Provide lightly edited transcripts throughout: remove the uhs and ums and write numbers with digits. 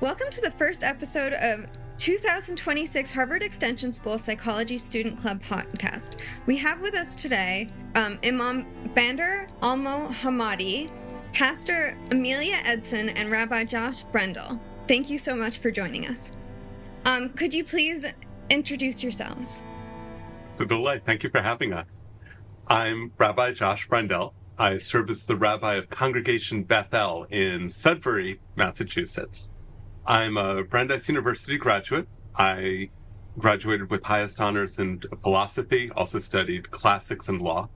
Welcome to the first episode of 2026 Harvard Extension School Psychology Student Club podcast. We have with us today Imam Bander Almohammadi, Pastor Amelia Edson, and Rabbi Josh Brendel. Thank you so much for joining us. Could you please introduce yourselves? It's a delight. Thank you for having us. I'm Rabbi Josh Brendel. I serve as the rabbi of Congregation Bethel in Sudbury, Massachusetts. I'm a Brandeis University graduate. I graduated with highest honors in philosophy, also studied classics and law.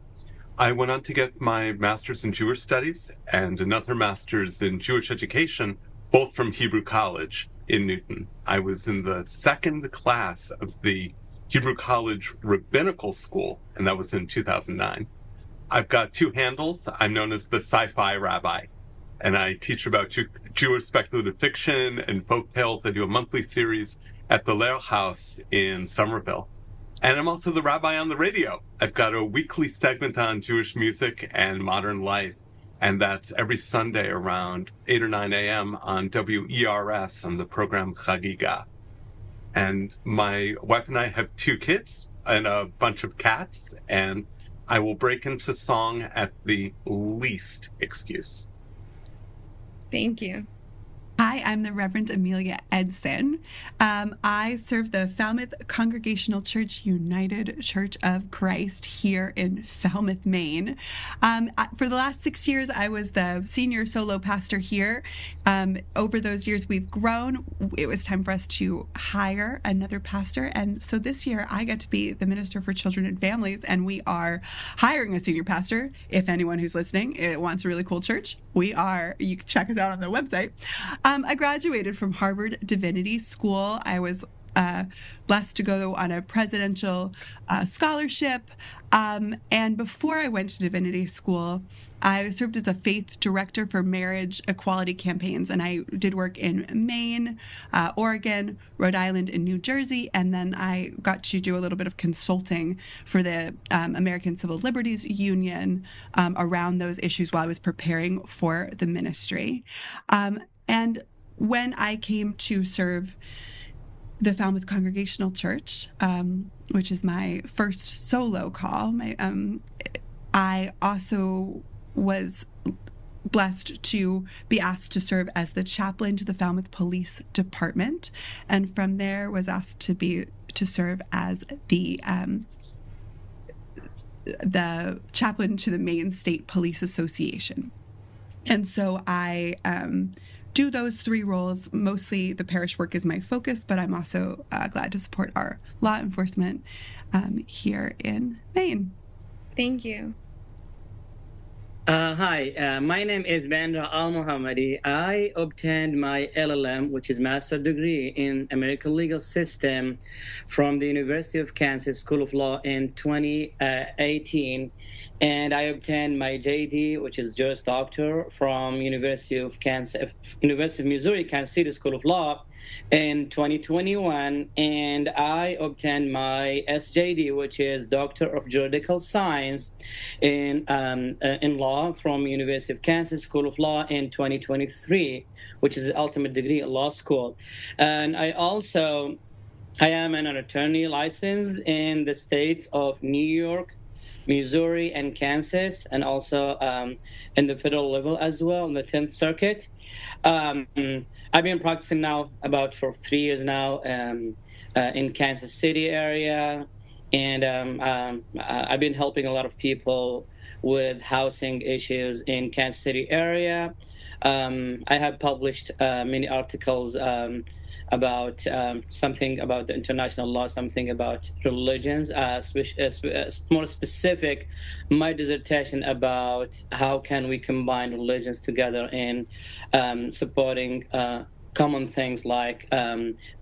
I went on to get my master's in Jewish studies and another master's in Jewish education, both from Hebrew College in Newton. I was in the second class of the Hebrew College Rabbinical School, and that was in 2009. I've got two handles. I'm known as the Sci-Fi Rabbi, and I teach about Jewish speculative fiction and folk tales. I do a monthly series at the Lehr House in Somerville. And I'm also the rabbi on the radio. I've got a weekly segment on Jewish music and modern life, and that's every Sunday around 8 or 9 a.m. on WERS on the program Chagiga. And my wife and I have two kids and a bunch of cats, and I will break into song at the least excuse. Thank you. Hi, I'm the Reverend Amelia Edson. I serve the Falmouth Congregational Church United Church of Christ here in Falmouth, Maine. For the last 6 years, I was the senior solo pastor here. Over those years, we've grown. It was time for us to hire another pastor. And so this year, I get to be the minister for children and families, and we are hiring a senior pastor. If anyone who's listening wants a really cool church, you can check us out on the website. I graduated from Harvard Divinity School. I was blessed to go on a presidential scholarship. And before I went to Divinity School, I served as a faith director for marriage equality campaigns. And I did work in Maine, Oregon, Rhode Island, and New Jersey. And then I got to do a little bit of consulting for the American Civil Liberties Union around those issues while I was preparing for the ministry. And when I came to serve the Falmouth Congregational Church, which is my first solo call, I also was blessed to be asked to serve as the chaplain to the Falmouth Police Department, and from there was asked to serve as the chaplain to the Maine State Police Association. And so I do those three roles. Mostly the parish work is my focus, but I'm also glad to support our law enforcement here in Maine. Thank you. Hi, my name is Bander Almohammadi. I obtained my LLM, which is master's degree in American legal system, from the University of Kansas School of Law in 2018. And I obtained my JD, which is Juris Doctor, from University of Missouri, Kansas City School of Law in 2021. And I obtained my SJD, which is Doctor of Juridical Science in law from University of Kansas School of Law in 2023, which is the ultimate degree at law school. And I am an attorney licensed in the states of New York, Missouri, and Kansas, and also in the federal level as well, in the 10th Circuit. I've been practicing now for 3 years now in Kansas City area, and I've been helping a lot of people with housing issues in Kansas City area. I have published many articles about something about the international law, something about religions, more specific, my dissertation about how can we combine religions together in supporting common things like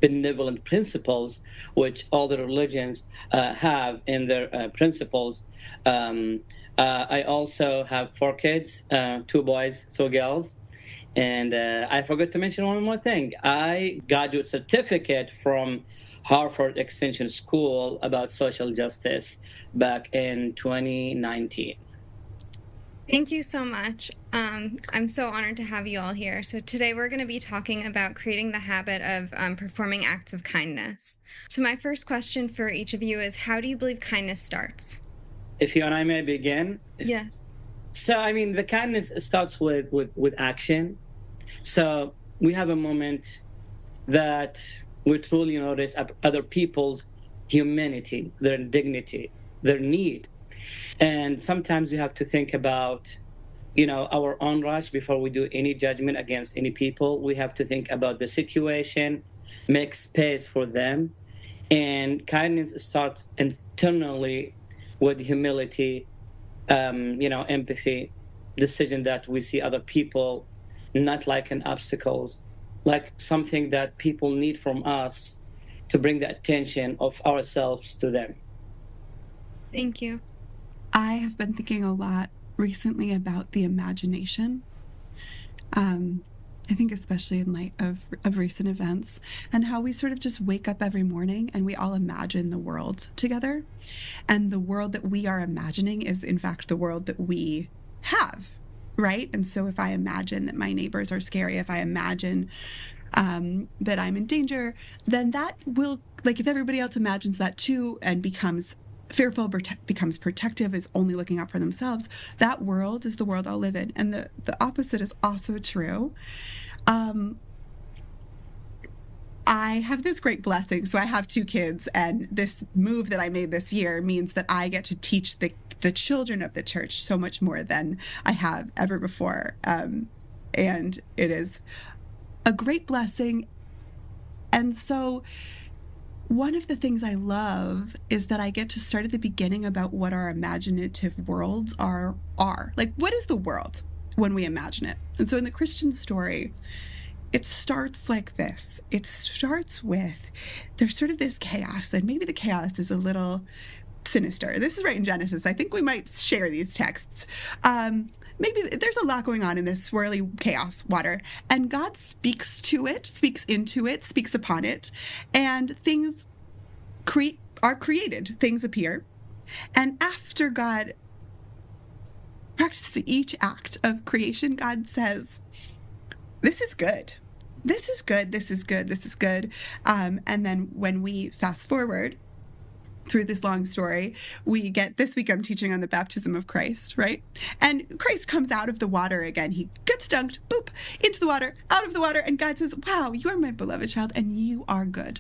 benevolent principles, which all the religions have in their principles. I also have 4 kids, 2 boys, 2 girls. And I forgot to mention one more thing. I got a certificate from Harvard Extension School about social justice back in 2019. Thank you so much. I'm so honored to have you all here. So today we're going to be talking about creating the habit of performing acts of kindness. So my first question for each of you is, how do you believe kindness starts? If you and I may begin. Yes. So, the kindness starts with action. So we have a moment that we truly notice other people's humanity, their dignity, their need. And sometimes we have to think about, our own rights before we do any judgment against any people. We have to think about the situation, make space for them. And kindness starts internally with humility, empathy, decision that we see other people not like an obstacles, like something that people need from us to bring the attention of ourselves to them. Thank you. I have been thinking a lot recently about the imagination. I think especially in light of recent events, and how we sort of just wake up every morning and we all imagine the world together. And the world that we are imagining is in fact the world that we have, right? And so if I imagine that my neighbors are scary, if I imagine that I'm in danger, then that will, like, if everybody else imagines that too and becomes fearful, becomes protective, is only looking out for themselves, that world is the world I'll live in. And the opposite is also true. I have this great blessing. So I have 2 kids, and this move that I made this year means that I get to teach the children of the church so much more than I have ever before. And it is a great blessing. And so one of the things I love is that I get to start at the beginning about what our imaginative worlds are. Like, what is the world when we imagine it? And so in the Christian story, it starts like this. It starts with, there's sort of this chaos, and maybe the chaos is a little sinister. This is right in Genesis. I think we might share these texts. Maybe there's a lot going on in this swirly chaos water, and God speaks to it, speaks into it, speaks upon it, and things are created. Things appear. And after God practices each act of creation, God says, this is good. This is good. This is good. This is good. And then when we fast forward through this long story, we get, this week I'm teaching on the baptism of Christ, right? And Christ comes out of the water again. He gets dunked, boop, into the water, out of the water. And God says, wow, you are my beloved child and you are good.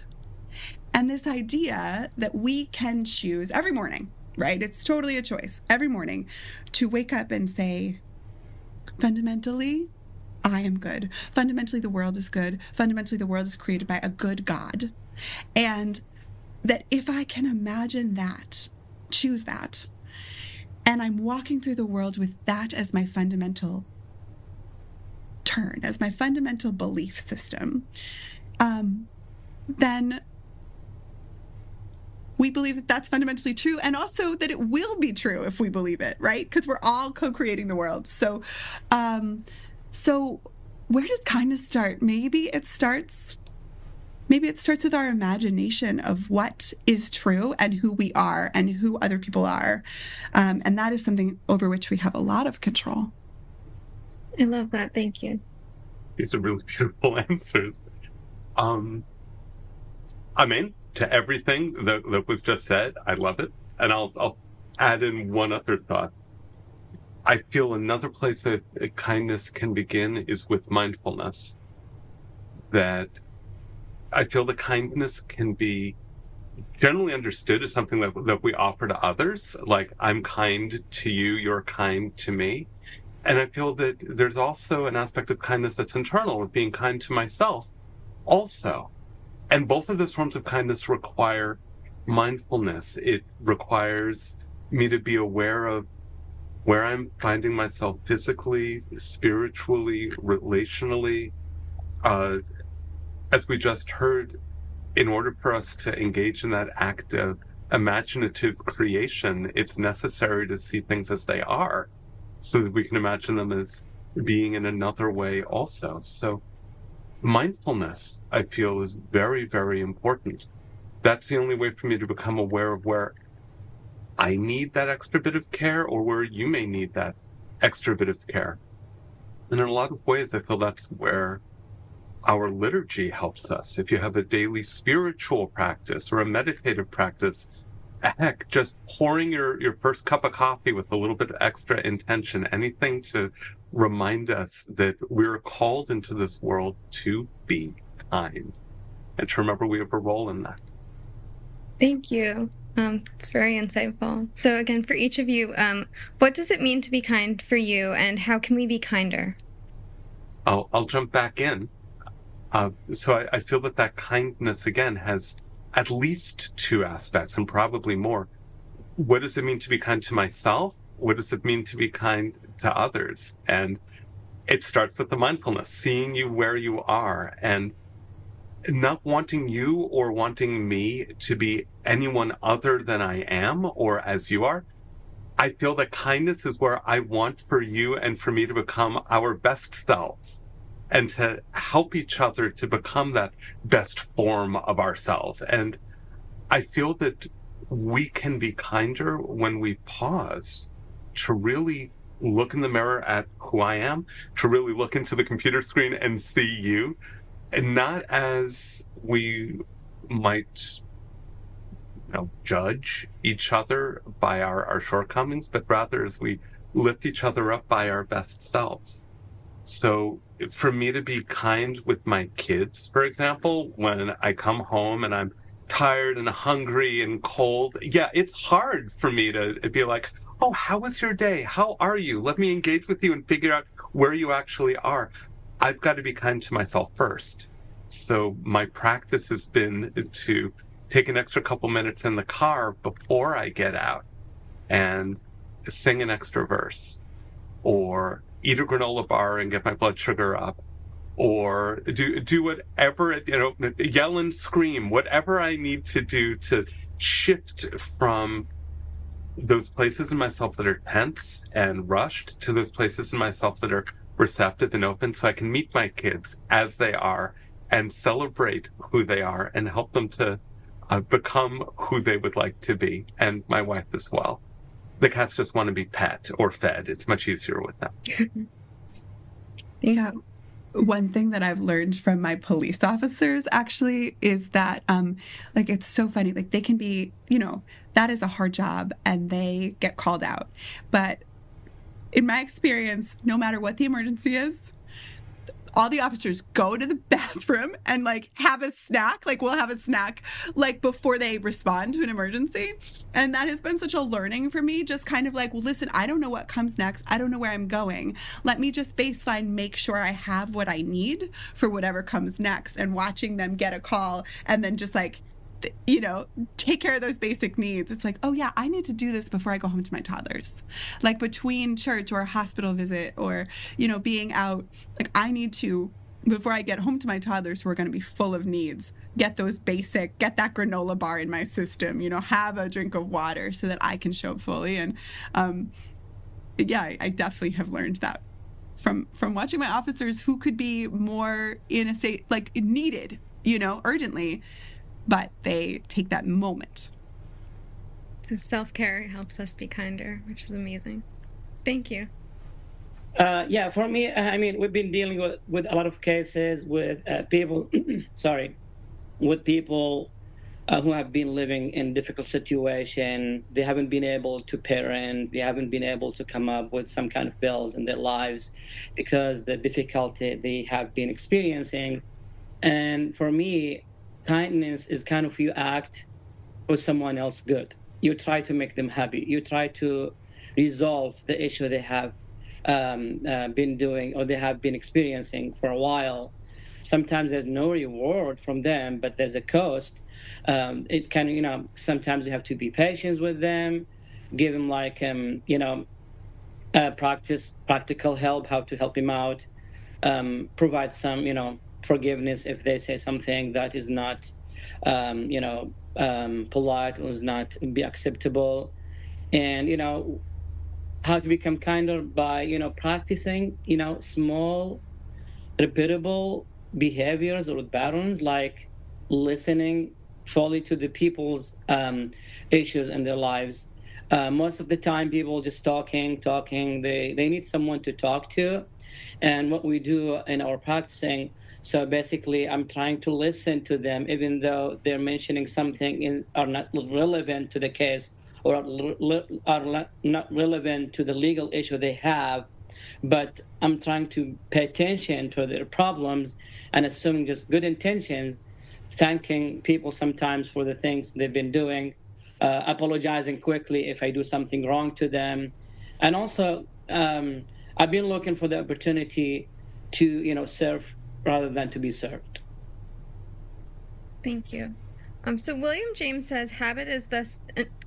And this idea that we can choose every morning, right? It's totally a choice every morning to wake up and say, fundamentally, I am good. Fundamentally, the world is good. Fundamentally, the world is created by a good God. And that if I can imagine that, choose that, and I'm walking through the world with that as my fundamental turn, as my fundamental belief system, then we believe that that's fundamentally true, and also that it will be true if we believe it, right? Because we're all co-creating the world. So where does kindness start? Maybe it starts with our imagination of what is true and who we are and who other people are. And that is something over which we have a lot of control. I love that. Thank you. These are really beautiful answers. Amen to everything that was just said. I love it. And I'll add in one other thought. I feel another place that kindness can begin is with mindfulness. That I feel the kindness can be generally understood as something that we offer to others, like I'm kind to you, you're kind to me. And I feel that there's also an aspect of kindness that's internal, of being kind to myself also. And both of those forms of kindness require mindfulness. It requires me to be aware of where I'm finding myself physically, spiritually, relationally. As we just heard, in order for us to engage in that act of imaginative creation, it's necessary to see things as they are so that we can imagine them as being in another way also. So mindfulness, I feel, is very, very important. That's the only way for me to become aware of where I need that extra bit of care or where you may need that extra bit of care. And in a lot of ways, I feel that's where our liturgy helps us. If you have a daily spiritual practice or a meditative practice, heck, just pouring your first cup of coffee with a little bit of extra intention, anything to remind us that we're called into this world to be kind and to remember we have a role in that. Thank you. It's very insightful. So again, for each of you, what does it mean to be kind for you, and how can we be kinder? I'll jump back in. So I feel that kindness, again, has at least two aspects and probably more. What does it mean to be kind to myself? What does it mean to be kind to others? And it starts with the mindfulness, seeing you where you are and not wanting you or wanting me to be anyone other than I am or as you are. I feel that kindness is where I want for you and for me to become our best selves and to help each other to become that best form of ourselves. And I feel that we can be kinder when we pause to really look in the mirror at who I am, to really look into the computer screen and see you, and not as we might judge each other by our shortcomings, but rather as we lift each other up by our best selves. So for me to be kind with my kids, for example, when I come home and I'm tired and hungry and cold, yeah, it's hard for me to be like, oh, how was your day? How are you? Let me engage with you and figure out where you actually are. I've got to be kind to myself first. So my practice has been to take an extra couple minutes in the car before I get out and sing an extra verse, or eat a granola bar and get my blood sugar up, or do whatever, yell and scream, whatever I need to do to shift from those places in myself that are tense and rushed to those places in myself that are receptive and open, so I can meet my kids as they are and celebrate who they are and help them to become who they would like to be, and my wife as well. The cats just want to be pet or fed. It's much easier with them. Yeah. One thing that I've learned from my police officers actually is that, it's so funny. Like, they can be, that is a hard job and they get called out. But in my experience, no matter what the emergency is, all the officers go to the bathroom and have a snack. We'll have a snack before they respond to an emergency. And that has been such a learning for me, just kind of well, listen, I don't know what comes next. I don't know where I'm going. Let me just baseline make sure I have what I need for whatever comes next. And watching them get a call and then just take care of those basic needs. It's oh yeah, I need to do this before I go home to my toddlers. Between church or a hospital visit or, being out, I need to, before I get home to my toddlers who are going to be full of needs, get that granola bar in my system, have a drink of water so that I can show up fully. And I definitely have learned that from watching my officers who could be more in a state needed, urgently, but they take that moment. So self-care helps us be kinder, which is amazing. Thank you. For me, we've been dealing with a lot of cases with people, with people who have been living in difficult situation. They haven't been able to parent. They haven't been able to come up with some kind of bills in their lives because the difficulty they have been experiencing. And for me, kindness is kind of you act for someone else good. You try to make them happy. You try to resolve the issue they have been doing or they have been experiencing for a while. Sometimes there's no reward from them, but there's a cost. It can, sometimes you have to be patient with them, give them practical help, how to help him out, provide some, forgiveness if they say something that is not, polite or is not be acceptable, and how to become kinder by practicing small, repeatable behaviors or patterns like listening fully to the people's issues in their lives, Most of the time, people just talking. They need someone to talk to. And what we do in our practicing, so basically, I'm trying to listen to them, even though they're mentioning something are not relevant to the case or are not relevant to the legal issue they have. But I'm trying to pay attention to their problems and assuming just good intentions, thanking people sometimes for the things they've been doing, apologizing quickly if I do something wrong to them. And also, I've been looking for the opportunity to, serve rather than to be served. Thank you. So William James says, habit is thus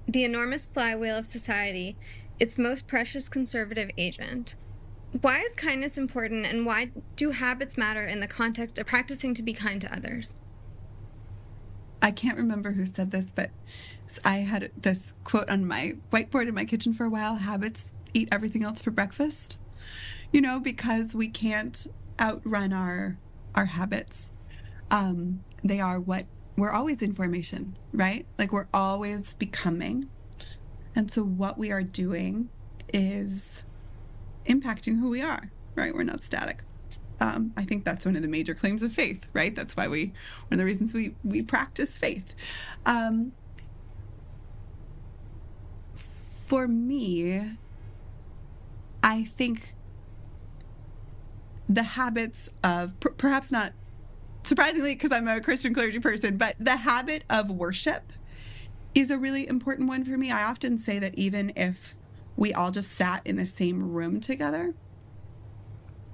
the enormous flywheel of society, its most precious conservative agent. Why is kindness important, and why do habits matter in the context of practicing to be kind to others? I can't remember who said this, but I had this quote on my whiteboard in my kitchen for a while: habits eat everything else for breakfast. Because we can't outrun our habits. They are we're always in formation, right? Like, we're always becoming. And so what we are doing is impacting who we are, right? We're not static. I think that's one of the major claims of faith, right? That's why one of the reasons we practice faith. For me, I think the habits of, perhaps not surprisingly, because I'm a Christian clergy person, but the habit of worship is a really important one for me. I often say that even if we all just sat in the same room together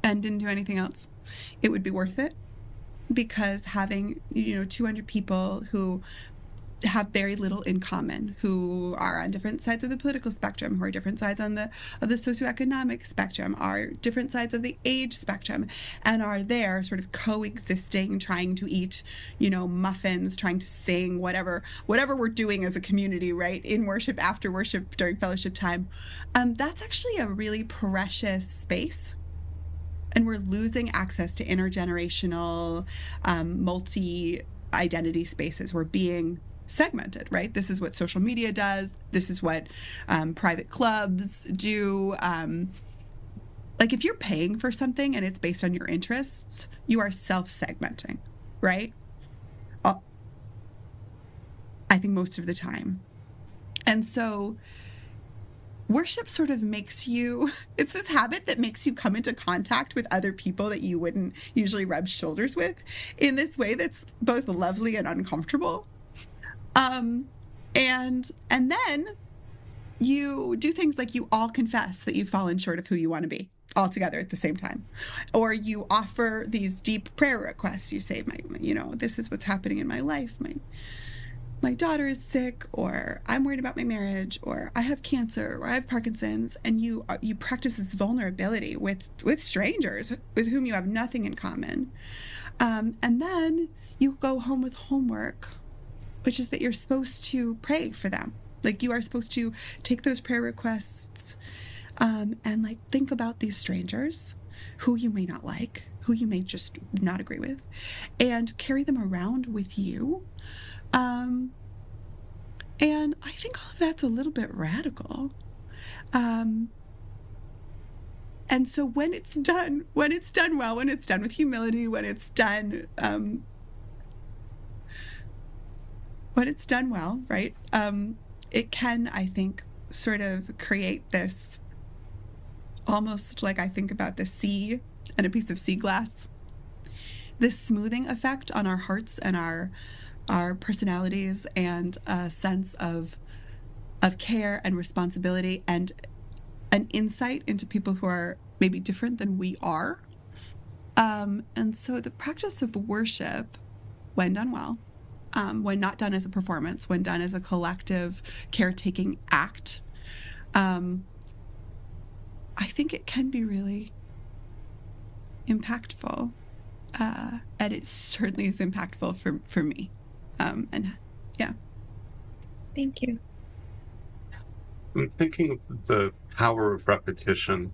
and didn't do anything else, it would be worth it, because having 200 people who have very little in common, who are on different sides of the political spectrum, who are different sides of the socioeconomic spectrum, are different sides of the age spectrum, and are there sort of coexisting, trying to eat, muffins, trying to sing, whatever we're doing as a community, right, in worship, after worship, during fellowship time. That's actually a really precious space. And we're losing access to intergenerational, multi-identity spaces. We're being segmented, right? This is what social media does. This is what private clubs do. Like, if you're paying for something and it's based on your interests, you are self-segmenting, right? I think most of the time. And so worship sort of makes you, it's this habit that makes you come into contact with other people that you wouldn't usually rub shoulders with in this way that's both lovely and uncomfortable. And then you do things like you all confess that you've fallen short of who you want to be all together at the same time. Or you offer these deep prayer requests. You say, this is what's happening in my life. My daughter is sick, or I'm worried about my marriage, or I have cancer, or I have Parkinson's, and you practice this vulnerability with strangers with whom you have nothing in common. And then you go home with homework, which is that you're supposed to pray for them. Like, you are supposed to take those prayer requests and think about these strangers who you may not like, who you may just not agree with, and carry them around with you. And I think all of that's a little bit radical. And so when it's done well, when it's done with humility, when it's done well, right? It can, I think, sort of create this, almost like I think about the sea and a piece of sea glass, this smoothing effect on our hearts and our personalities, and a sense of care and responsibility, and an insight into people who are maybe different than we are. And so the practice of worship, when done well, when not done as a performance, when done as a collective caretaking act, I think it can be really impactful. And it certainly is impactful for me. And yeah. Thank you. I'm thinking of the power of repetition.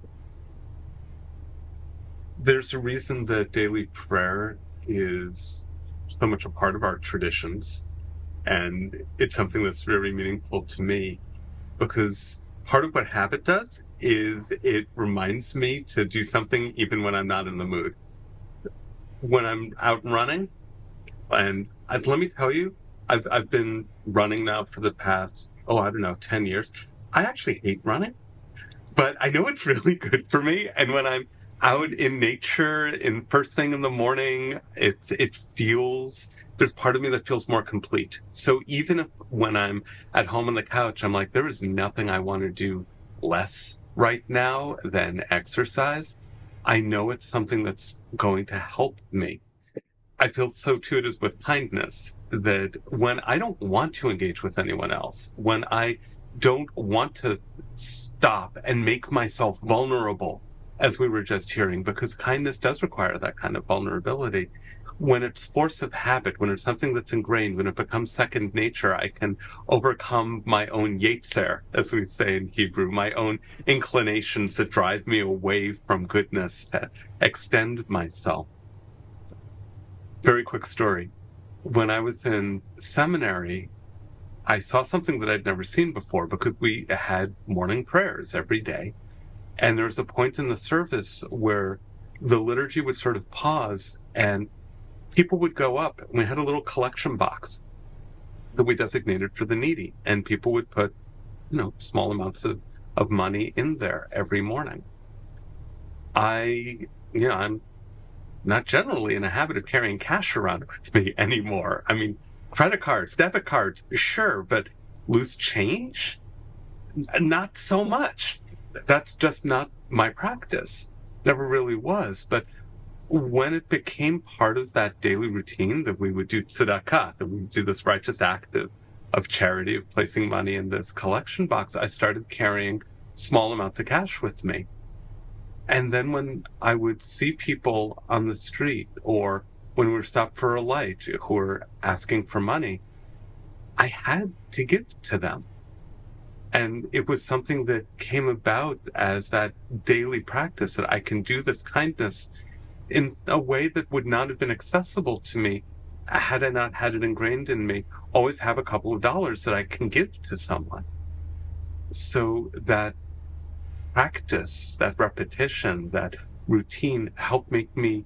There's a reason that daily prayer is so much a part of our traditions, and it's something that's very meaningful to me. because part of what habit does is it reminds me to do something even when I'm not in the mood. When I'm out running, and let me tell you, I've been running now for the past, 10 years. I actually hate running, but I know it's really good for me. And when I'm out in nature in first thing in the morning, there's part of me that feels more complete. So even if when I'm at home on the couch, I'm like, there is nothing I want to do less right now than exercise, I know it's something that's going to help me. I feel so too it is with kindness, that when I don't want to engage with anyone else, when I don't want to stop and make myself vulnerable, as we were just hearing, because kindness does require that kind of vulnerability. When it's force of habit, when it's something that's ingrained, when it becomes second nature, I can overcome my own yetzer, as we say in Hebrew, my own inclinations that drive me away from goodness, to extend myself. Very quick story. When I was in seminary, I saw something that I'd never seen before, because we had morning prayers every day. And there was a point in the service where the liturgy would sort of pause and people would go up, and we had a little collection box that we designated for the needy. And people would put, small amounts of money in there every morning. I'm not generally in a habit of carrying cash around with me anymore. I mean, credit cards, debit cards, sure, but loose change? Not so much. That's just not my practice. Never really was. But when it became part of that daily routine that we would do tzedakah, that we would do this righteous act of charity, of placing money in this collection box, I started carrying small amounts of cash with me. And then when I would see people on the street, or when we were stopped for a light, who were asking for money, I had to give to them. And it was something that came about as that daily practice, that I can do this kindness in a way that would not have been accessible to me had I not had it ingrained in me. Always have a couple of dollars that I can give to someone. So that practice, that repetition, that routine helped make me,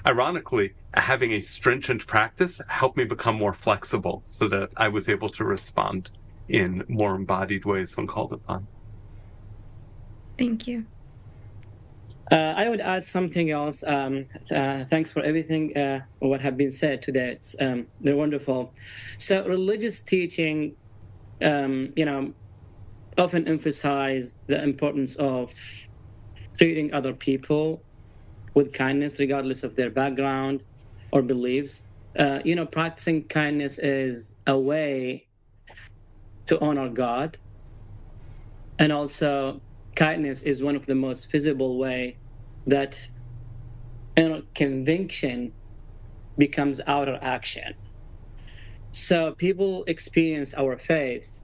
ironically, having a stringent practice helped me become more flexible, so that I was able to respond in more embodied ways when called upon. Thank you. I would add something else. Thanks for everything what have been said today. They're wonderful. So religious teaching, often emphasize the importance of treating other people with kindness, regardless of their background or beliefs. Practicing kindness is a way to honor God. And also, kindness is one of the most visible way that inner conviction becomes outer action. So people experience our faith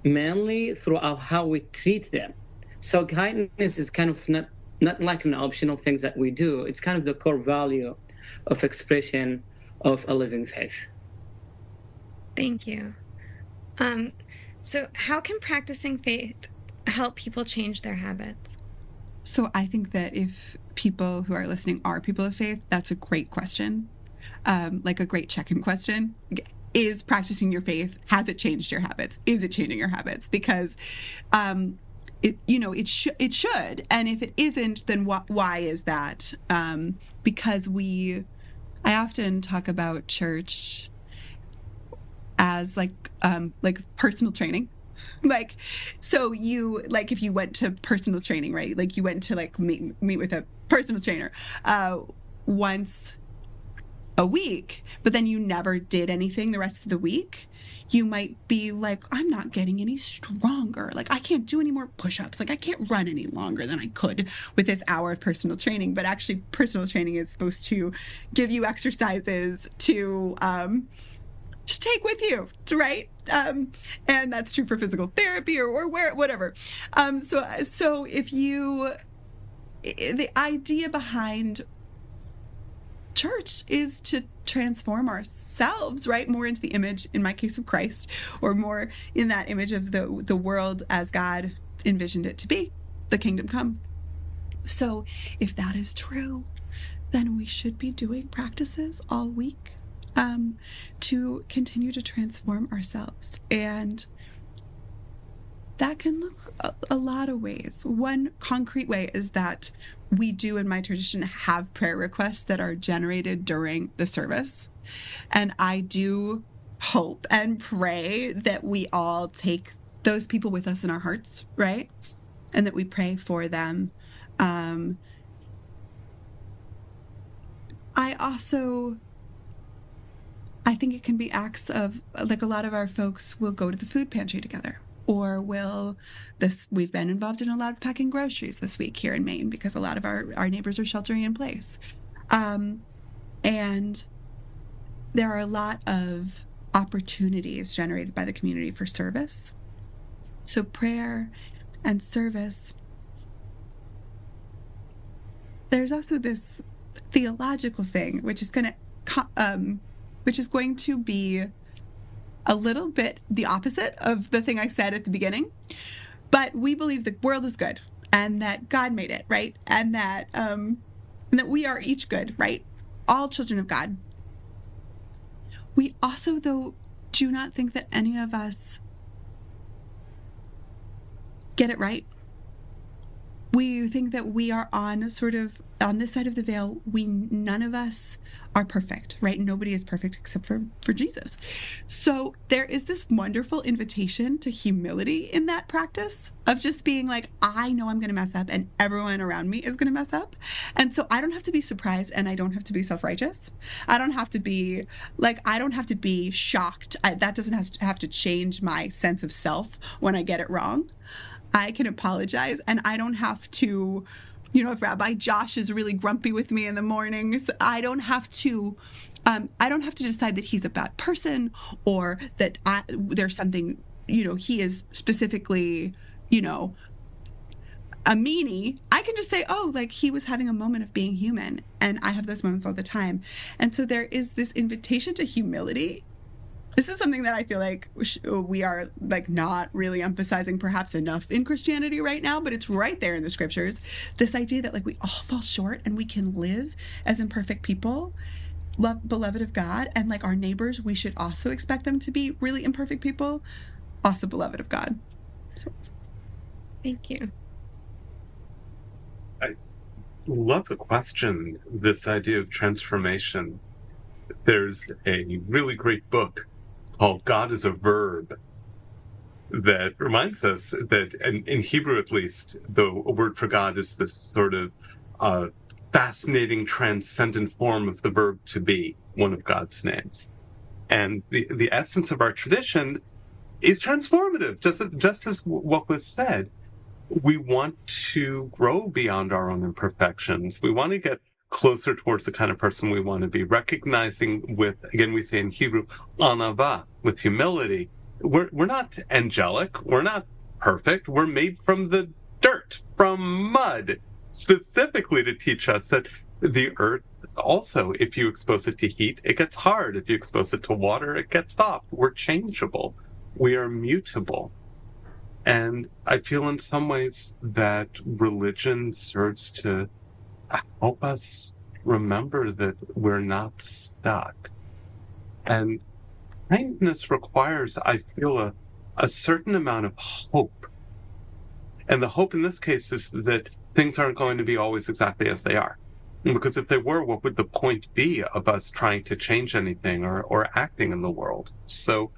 mainly through how we treat them. So kindness is kind of not like an optional thing that we do. It's kind of the core value of expression of a living faith. Thank you. So how can practicing faith help people change their habits? So I think that if people who are listening are people of faith, that's a great question, like a great check-in question. Is practicing your faith, has it changed your habits? Is it changing your habits? Because it should. And if it isn't, then why is that? Because I often talk about church as like personal training. So if you went to personal training, right? Like you went to meet with a personal trainer once a week, but then you never did anything the rest of the week, you might be like, I'm not getting any stronger. Like, I can't do any more push-ups. Like, I can't run any longer than I could with this hour of personal training. But actually, personal training is supposed to give you exercises to take with you, right? And that's true for physical therapy or whatever. So if the idea behind church is to transform ourselves, right? More into the image, in my case, of Christ, or more in that image of the world as God envisioned it to be, the kingdom come. So if that is true, then we should be doing practices all week to continue to transform ourselves. And that can look a lot of ways. One concrete way is that we do, in my tradition, have prayer requests that are generated during the service. And I do hope and pray that we all take those people with us in our hearts, right? And that we pray for them. I think it can be acts of, like, a lot of our folks will go to the food pantry together. Or we've been involved in a lot of packing groceries this week here in Maine because a lot of our neighbors are sheltering in place. And there are a lot of opportunities generated by the community for service. So prayer and service. There's also this theological thing, which is going to be a little bit the opposite of the thing I said at the beginning. But we believe the world is good and that God made it, right? And that we are each good, right? All children of God. We also, though, do not think that any of us get it right. We think that we are on this side of the veil. None of us are perfect, right? Nobody is perfect except for Jesus. So there is this wonderful invitation to humility in that practice of just being like, I know I'm going to mess up and everyone around me is going to mess up. And so I don't have to be surprised and I don't have to be self-righteous. I don't have to be shocked. That doesn't have to change my sense of self when I get it wrong. I can apologize and I don't have to, if Rabbi Josh is really grumpy with me in the mornings, I don't have to decide that he's a bad person or that there's something, he is specifically, a meanie. I can just say, he was having a moment of being human, and I have those moments all the time. And so there is this invitation to humility. This is something that I feel like we are not really emphasizing perhaps enough in Christianity right now, but it's right there in the scriptures. This idea that we all fall short and we can live as imperfect people, beloved of God, and our neighbors, we should also expect them to be really imperfect people, also beloved of God. So. Thank you. I love the question, this idea of transformation. There's a really great book called God is a Verb that reminds us that, in Hebrew at least, the word for God is this sort of fascinating, transcendent form of the verb to be, one of God's names. And the essence of our tradition is transformative, just as what was said. We want to grow beyond our own imperfections. We want to get closer towards the kind of person we want to be, recognizing with, again, we say in Hebrew, anava, with humility. We're not angelic. We're not perfect. We're made from the dirt, from mud, specifically to teach us that the earth also, if you expose it to heat, it gets hard. If you expose it to water, it gets soft. We're changeable. We are mutable. And I feel in some ways that religion serves to help us remember that we're not stuck. And kindness requires, I feel, a certain amount of hope. And the hope in this case is that things aren't going to be always exactly as they are. Because if they were, what would the point be of us trying to change anything or acting in the world? So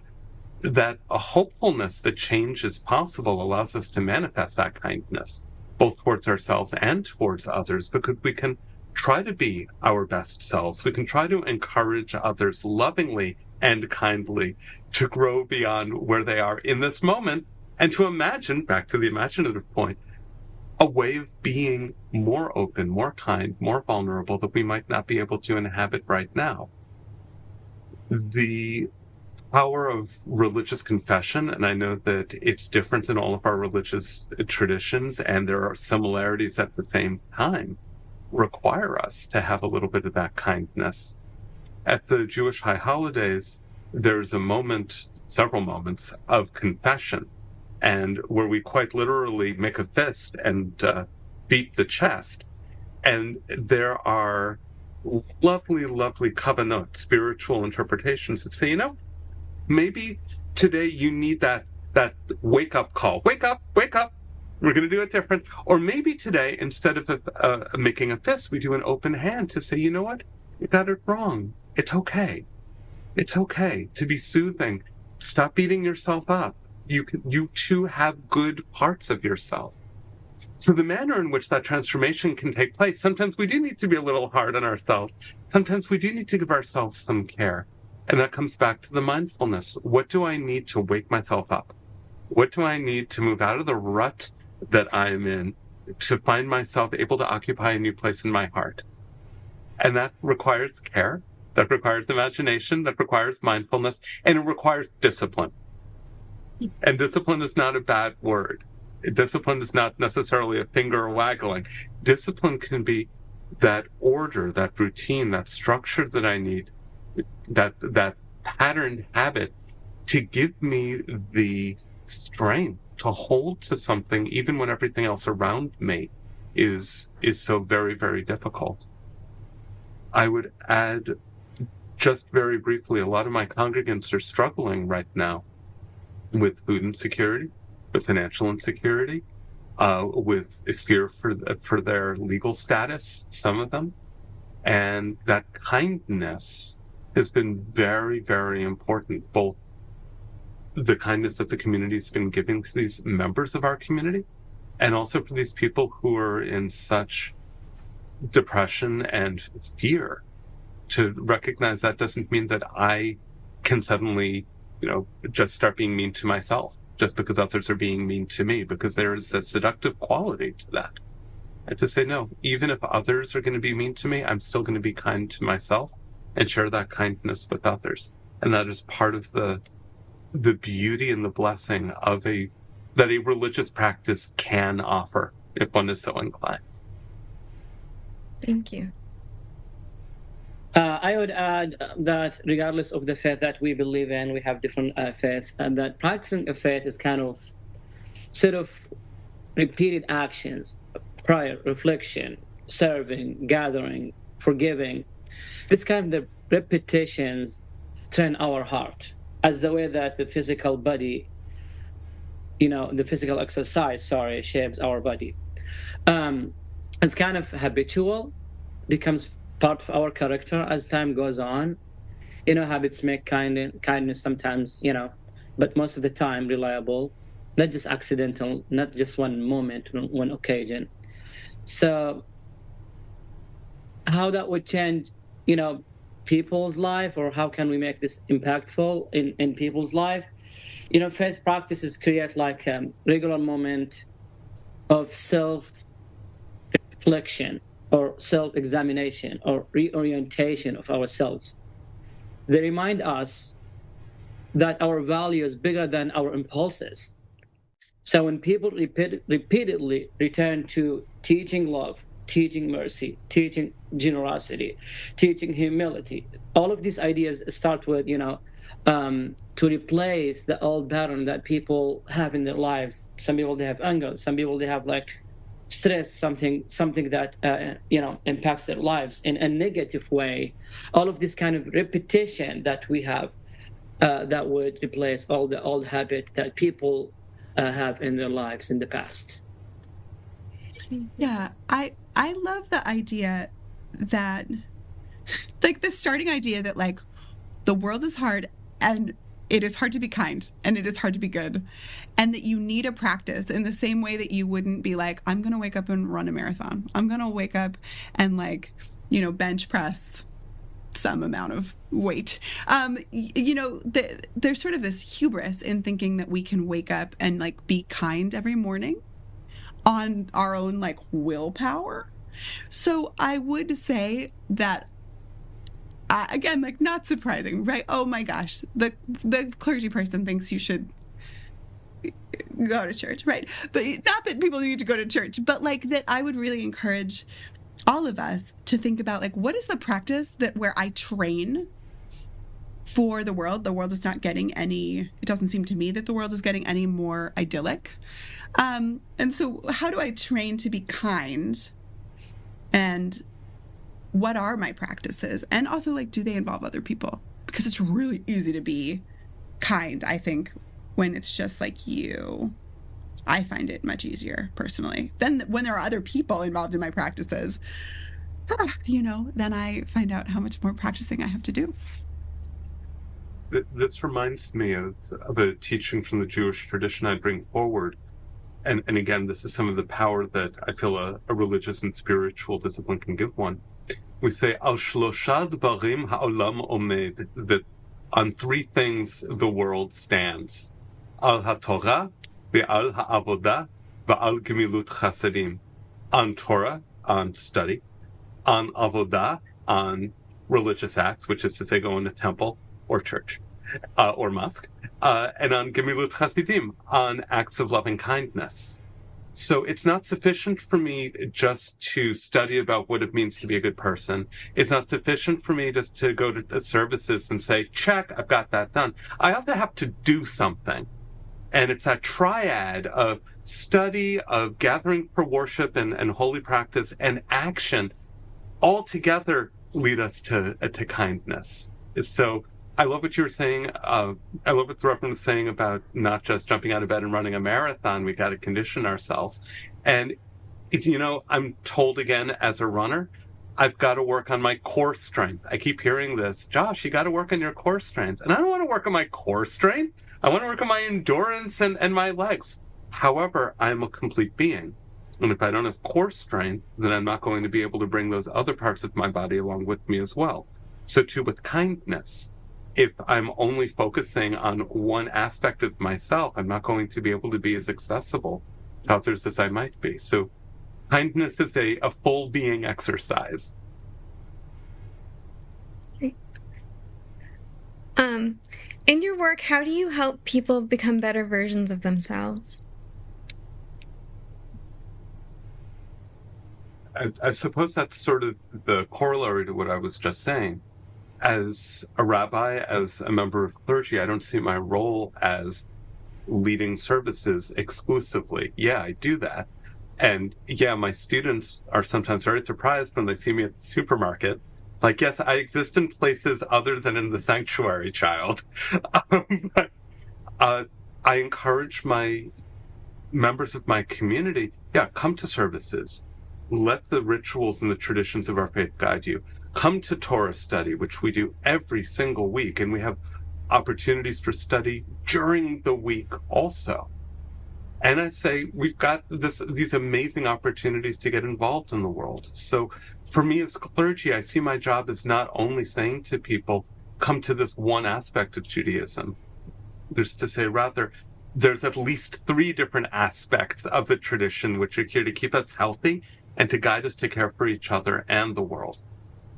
that a hopefulness that change is possible allows us to manifest that kindness, both towards ourselves and towards others, because we can try to be our best selves. We can try to encourage others lovingly and kindly to grow beyond where they are in this moment, and to imagine, back to the imaginative point, a way of being more open, more kind, more vulnerable that we might not be able to inhabit right now. The power of religious confession, and I know that it's different in all of our religious traditions, and there are similarities at the same time, require us to have a little bit of that kindness. At the Jewish high holidays, there's a moment, several moments of confession, and where we quite literally make a fist and beat the chest. And there are lovely, lovely kavanot, spiritual interpretations that say, maybe today you need that wake-up call. Wake up, wake up. We're going to do it different. Or maybe today, instead of making a fist, we do an open hand to say, you know what? You got it wrong. It's okay. It's okay to be soothing. Stop beating yourself up. You too have good parts of yourself. So the manner in which that transformation can take place, sometimes we do need to be a little hard on ourselves. Sometimes we do need to give ourselves some care. And that comes back to the mindfulness. What do I need to wake myself up? What do I need to move out of the rut that I'm in to find myself able to occupy a new place in my heart? And that requires care. That requires imagination. That requires mindfulness. And it requires discipline. And discipline is not a bad word. Discipline is not necessarily a finger waggling. Discipline can be that order, that routine, that structure that I need, that patterned habit to give me the strength to hold to something even when everything else around me is so very, very difficult. I would add, just very briefly, a lot of my congregants are struggling right now with food insecurity, with financial insecurity, with fear for their legal status, some of them. And that kindness has been very, very important, both the kindness that the community has been giving to these members of our community, and also for these people who are in such depression and fear, to recognize that doesn't mean that I can suddenly, just start being mean to myself just because others are being mean to me, because there is a seductive quality to that. And to say, no, even if others are going to be mean to me, I'm still going to be kind to myself and share that kindness with others. And that is part of the beauty and the blessing that a religious practice can offer if one is so inclined. Thank you. I would add that regardless of the faith that we believe in, we have different faiths, and that practicing a faith is kind of sort of repeated actions, prior reflection, serving, gathering, forgiving. It's kind of the repetitions train our heart, as the way that the physical body, the physical exercise, shapes our body. It's kind of habitual, becomes part of our character as time goes on. Habits make kindness sometimes, but most of the time reliable, not just accidental, not just one moment, one occasion. So how that would change, people's life, or how can we make this impactful in people's life? Faith practices create like a regular moment of self-reflection or self-examination or reorientation of ourselves. They remind us that our value is bigger than our impulses. So when people repeatedly return to teaching love, teaching mercy, teaching generosity, teaching humility, all of these ideas start with, to replace the old pattern that people have in their lives. Some people, they have anger. Some people, they have like stress, something that impacts their lives in a negative way. All of this kind of repetition that we have that would replace all the old habit that people have in their lives in the past. Yeah, I love the idea that, like, the starting idea that, like, the world is hard and it is hard to be kind and it is hard to be good, and that you need a practice in the same way that you wouldn't be like, I'm going to wake up and run a marathon. I'm going to wake up and, like, bench press some amount of weight. There's sort of this hubris in thinking that we can wake up and, like, be kind every morning on our own, like, willpower. So I would say that, again, like, not surprising, right? Oh my gosh, the clergy person thinks you should go to church, right? But not that people need to go to church, but, like, that I would really encourage all of us to think about, like, what is the practice that where I train for the world? The world is not getting it doesn't seem to me that the world is getting any more idyllic. And so how do I train to be kind? And what are my practices? And also, like, do they involve other people? Because it's really easy to be kind, I think, when it's just like you. I find it much easier, personally. Then when there are other people involved in my practices, then I find out how much more practicing I have to do. This reminds me of a teaching from the Jewish tradition I'd bring forward. And again, this is some of the power that I feel a religious and spiritual discipline can give one. We say, Al shlosha dvarim ha'olam omed, that on three things the world stands. Al ha'torah, ve'al ha'avodah, ve'al gemilut chasadim. On Torah, on study. On avodah, on religious acts, which is to say go in a temple or church or mosque. And on gemilut chasidim, on acts of loving kindness. So it's not sufficient for me just to study about what it means to be a good person. It's not sufficient for me just to go to services and say, check, I've got that done. I also have to do something. And it's that triad of study, of gathering for worship and holy practice, and action all together lead us to kindness. So I love what you were saying. I love what the Reverend was saying about not just jumping out of bed and running a marathon. We got to condition ourselves. And, I'm told again as a runner, I've got to work on my core strength. I keep hearing this, Josh, you got to work on your core strength. And I don't want to work on my core strength. I want to work on my endurance and my legs. However, I'm a complete being. And if I don't have core strength, then I'm not going to be able to bring those other parts of my body along with me as well. So too with kindness. If I'm only focusing on one aspect of myself, I'm not going to be able to be as accessible to others as I might be. So kindness is a full being exercise. In your work, how do you help people become better versions of themselves? I suppose that's sort of the corollary to what I was just saying. As a rabbi, as a member of clergy, I don't see my role as leading services exclusively. Yeah, I do that. And yeah, my students are sometimes very surprised when they see me at the supermarket. Like, yes, I exist in places other than in the sanctuary, child. But I encourage my members of my community, come to services. Let the rituals and the traditions of our faith guide you. Come to Torah study, which we do every single week, and we have opportunities for study during the week also. And I say we've got these amazing opportunities to get involved in the world. So for me as clergy, I see my job as not only saying to people, come to this one aspect of Judaism. There's to say, rather, there's at least 3 different aspects of the tradition which are here to keep us healthy and to guide us to care for each other and the world.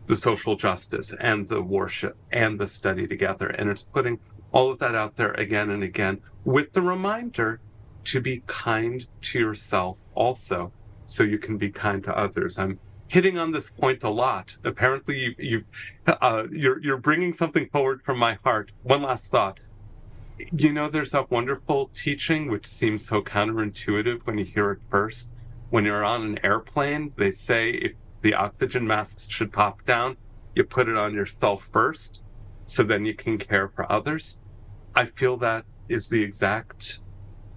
The social justice and the worship and the study together. And it's putting all of that out there again and again with the reminder to be kind to yourself also, so you can be kind to others. I'm hitting on this point a lot. Apparently, you're bringing something forward from my heart. One last thought. There's that wonderful teaching which seems so counterintuitive when you hear it first. When you're on an airplane, they say if the oxygen masks should pop down, you put it on yourself first, so then you can care for others. I feel that is the exact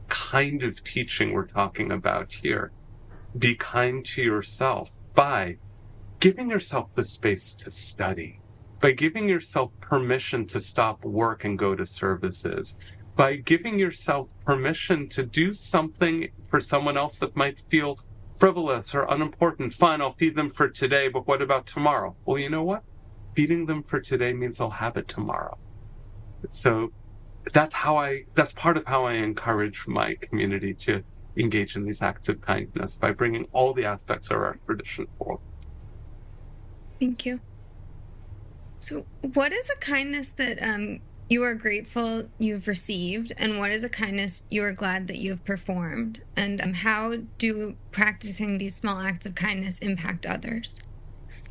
kind of teaching we're talking about here. Be kind to yourself by giving yourself the space to study, by giving yourself permission to stop work and go to services, by giving yourself permission to do something for someone else that might feel frivolous or unimportant. Fine, I'll feed them for today, but what about tomorrow? Well, you know what? Feeding them for today means I'll have it tomorrow. So that's part of how I encourage my community to engage in these acts of kindness, by bringing all the aspects of our tradition forward. Thank you. So what is a kindness that you are grateful you've received, and what is a kindness you are glad that you have performed? And how do practicing these small acts of kindness impact others?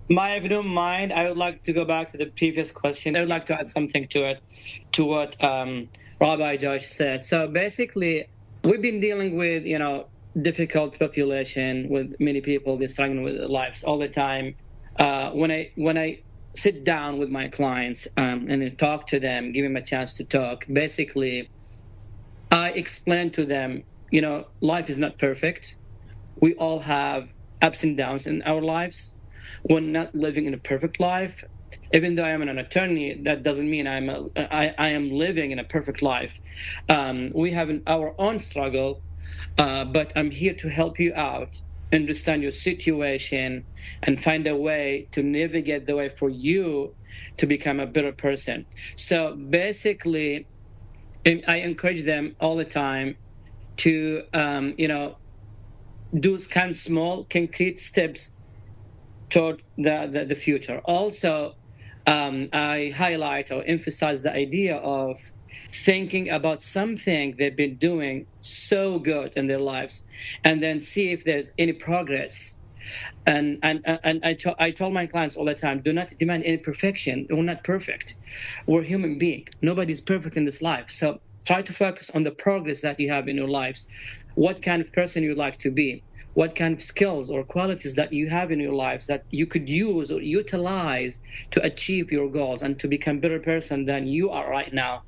Maya, if you don't mind, I would like to go back to the previous question. I would like to add something to it, to what Rabbi Josh said. So basically, we've been dealing with, difficult population, with many people they're struggling with their lives all the time. When I sit down with my clients and then talk to them, give them a chance to talk, basically, I explain to them, life is not perfect. We all have ups and downs in our lives. We're not living in a perfect life. Even though I am an attorney, that doesn't mean I am living in a perfect life. We have our own struggle, but I'm here to help you out, understand your situation, and find a way to navigate the way for you to become a better person. So basically, I encourage them all the time to, do kind of small, concrete steps toward the future. Also, I highlight or emphasize the idea of thinking about something they've been doing so good in their lives, and then see if there's any progress. And I told my clients all the time, do not demand any perfection. We're not perfect. We're human beings. Nobody's perfect in this life. So try to focus on the progress that you have in your lives. What kind of person you'd like to be, what kind of skills or qualities that you have in your lives that you could use or utilize to achieve your goals and to become a better person than you are right now.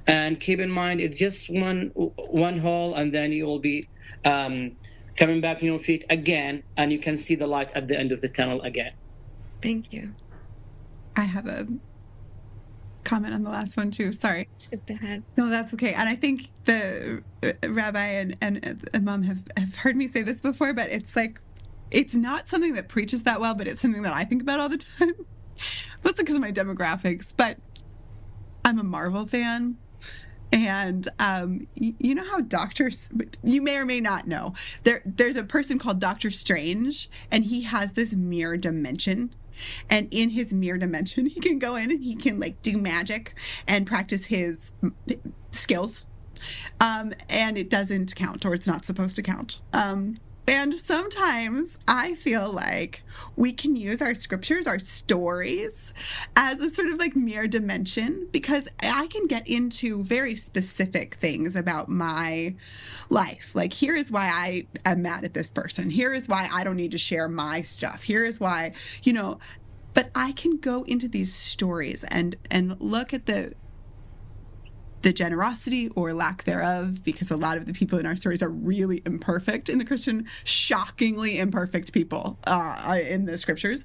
And keep in mind, it's just one hole, and then you will be coming back on your feet again, and you can see the light at the end of the tunnel again. Thank you. I have a comment on the last one too. Sorry. Skipped ahead. No, that's okay. And I think the Rabbi and Imam have heard me say this before, but it's like, it's not something that preaches that well, but it's something that I think about all the time. Mostly because of my demographics, but I'm a Marvel fan. And you know how doctors, you may or may not know, there's a person called Dr. Strange, and he has this mirror dimension. And in his mirror dimension, he can go in and he can do magic and practice his skills. And it doesn't count, or it's not supposed to count. And sometimes I feel like we can use our scriptures, our stories, as a sort of mirror dimension, because I can get into very specific things about my life. Like, here is why I am mad at this person. Here is why I don't need to share my stuff. Here is why, but I can go into these stories and look at the generosity or lack thereof, because a lot of the people in our stories are really imperfect in the Christian, shockingly imperfect people in the scriptures,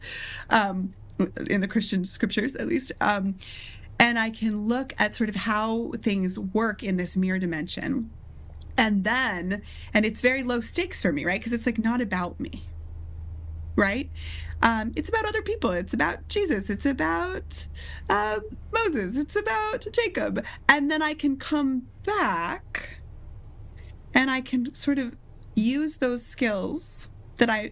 in the Christian scriptures, at least. And I can look at sort of how things work in this mirror dimension. And it's very low stakes for me, right? Because it's not about me, right? It's about other people. It's about Jesus. It's about Moses. It's about Jacob. And then I can come back and I can sort of use those skills that I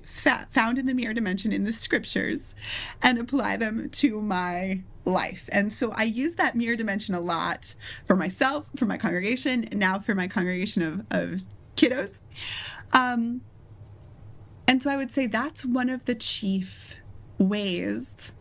found in the mirror dimension in the scriptures and apply them to my life. And so I use that mirror dimension a lot for myself, for my congregation, and now for my congregation of kiddos. And so I would say that's one of the chief ways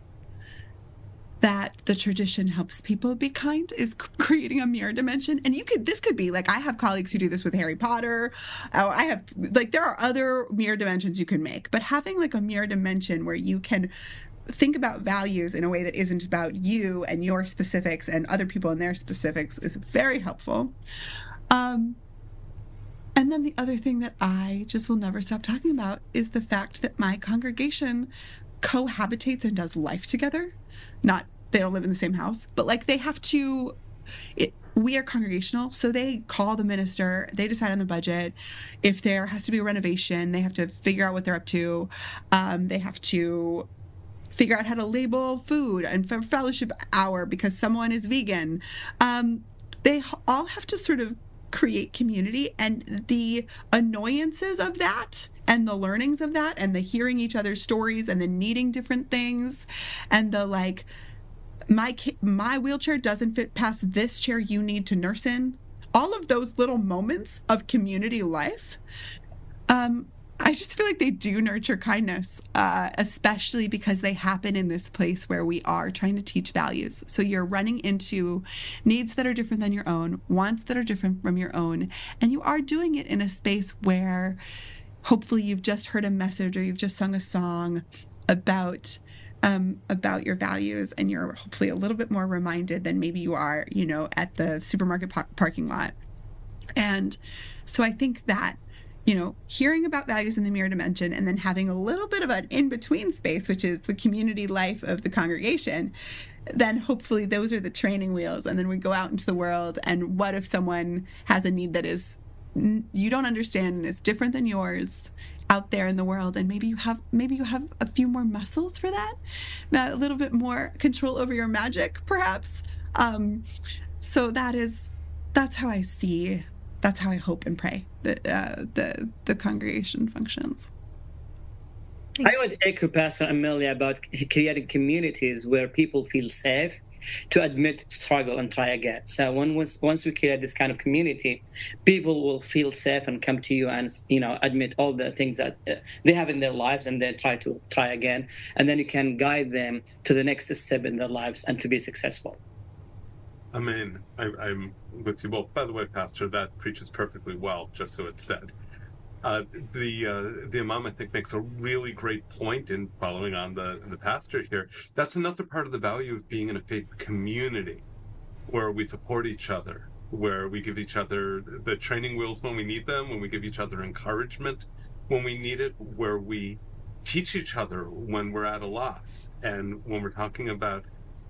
that the tradition helps people be kind, is creating a mirror dimension. And this could be I have colleagues who do this with Harry Potter. I have there are other mirror dimensions you can make, but having a mirror dimension where you can think about values in a way that isn't about you and your specifics and other people and their specifics is very helpful. And then the other thing that I just will never stop talking about is the fact that my congregation cohabitates and does life together. They don't live in the same house, but they have to, we are congregational, so they call the minister, they decide on the budget. If there has to be a renovation, they have to figure out what they're up to. They have to figure out how to label food and for fellowship hour because someone is vegan. They all have to sort of create community, and the annoyances of that and the learnings of that and the hearing each other's stories and the needing different things and the my wheelchair doesn't fit past this chair you need to nurse in. All of those little moments of community life, I just feel like they do nurture kindness, especially because they happen in this place where we are trying to teach values. So you're running into needs that are different than your own, wants that are different from your own, and you are doing it in a space where hopefully you've just heard a message or you've just sung a song about your values, and you're hopefully a little bit more reminded than maybe you are, at the supermarket parking lot. And so I think that, hearing about values in the mirror dimension and then having a little bit of an in-between space, which is the community life of the congregation, then hopefully those are the training wheels. And then we go out into the world, and what if someone has a need that is you don't understand and is different than yours out there in the world, and maybe you have a few more muscles for that, a little bit more control over your magic, perhaps. So that's how I hope and pray that the congregation functions. I would echo Pastor Amelia about creating communities where people feel safe to admit struggle and try again. So once we create this kind of community, people will feel safe and come to you and admit all the things that they have in their lives, and then try again, and then you can guide them to the next step in their lives and to be successful. I mean, I'm with you both. By the way, Pastor, that preaches perfectly well, just so it's said. The Imam, I think, makes a really great point in following on the pastor here. That's another part of the value of being in a faith community, where we support each other, where we give each other the training wheels when we need them, when we give each other encouragement when we need it, where we teach each other when we're at a loss. And when we're talking about,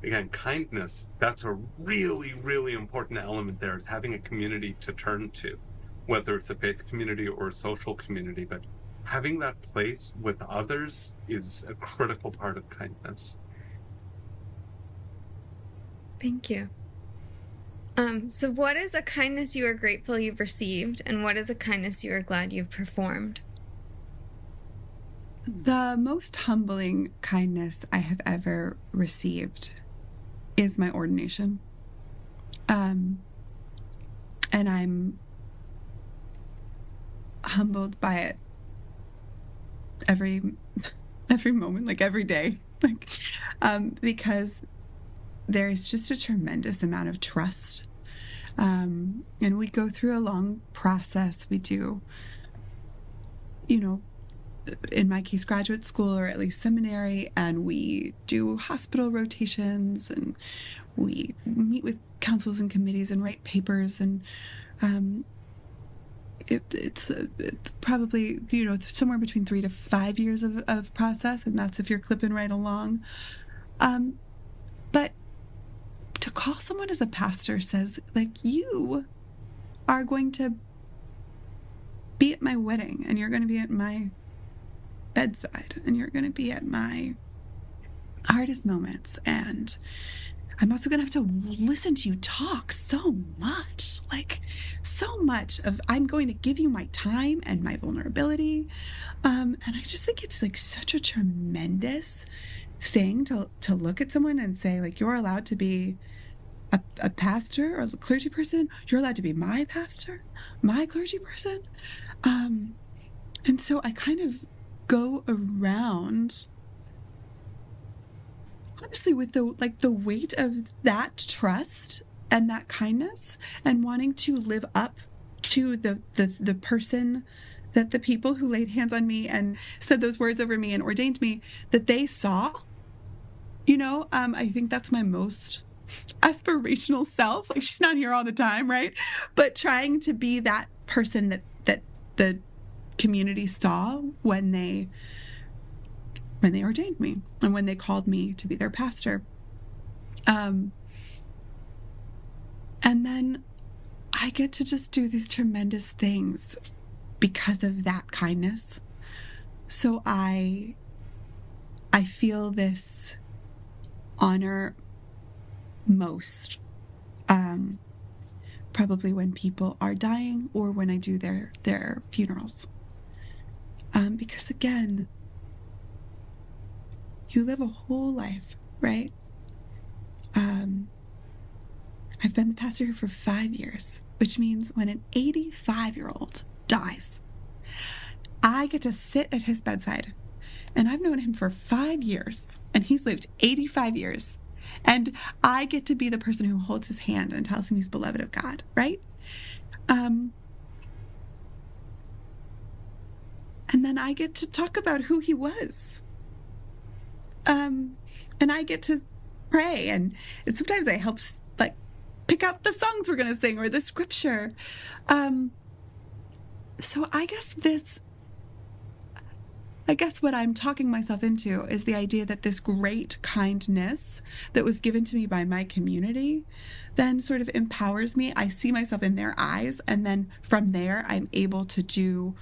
again, kindness, that's a really, really important element there, is having a community to turn to, whether it's a faith community or a social community. But having that place with others is a critical part of kindness. Thank you. So what is a kindness you are grateful you've received, and what is a kindness you are glad you've performed? The most humbling kindness I have ever received is my ordination. And I'm humbled by it every moment, like every day, because there's just a tremendous amount of trust. And we go through a long process. We do, in my case, graduate school, or at least seminary, and we do hospital rotations, and we meet with councils and committees and write papers, and it's probably, somewhere between 3 to 5 years of process, and that's if you're clipping right along. But to call someone as a pastor says, you are going to be at my wedding, and you're going to be at my bedside, and you're going to be at my hardest moments, and I'm also going to have to listen to you talk so much of, I'm going to give you my time and my vulnerability. And I just think it's such a tremendous thing to look at someone and say, you're allowed to be a pastor or a clergy person. You're allowed to be my pastor, my clergy person. And so I kind of go around, honestly, with the weight of that trust and that kindness, and wanting to live up to the person that the people who laid hands on me and said those words over me and ordained me, that they saw. I think that's my most aspirational self. She's not here all the time, right? But trying to be that person that the community saw when they ordained me and when they called me to be their pastor. And then I get to just do these tremendous things because of that kindness. So I feel this honor most, probably when people are dying or when I do their funerals. Because again, you live a whole life, right, been the pastor here for 5 years, which means when an 85-year-old dies, I get to sit at his bedside. And I've known him for 5 years, and he's lived 85 years. And I get to be the person who holds his hand and tells him he's beloved of God, right? And then I get to talk about who he was. And I get to pray, and sometimes I help, like, pick out the songs we're going to sing or the scripture. So I guess what I'm talking myself into is the idea that this great kindness that was given to me by my community then sort of empowers me. I see myself in their eyes, and then from there I'm able to do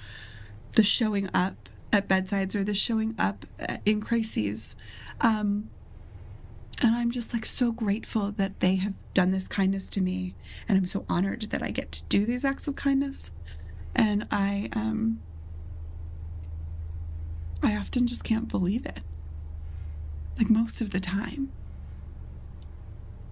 the showing up at bedsides or the showing up in crises. And I'm just like so grateful that they have done this kindness to me, and I'm so honored that I get to do these acts of kindness. And I often just can't believe it, like most of the time.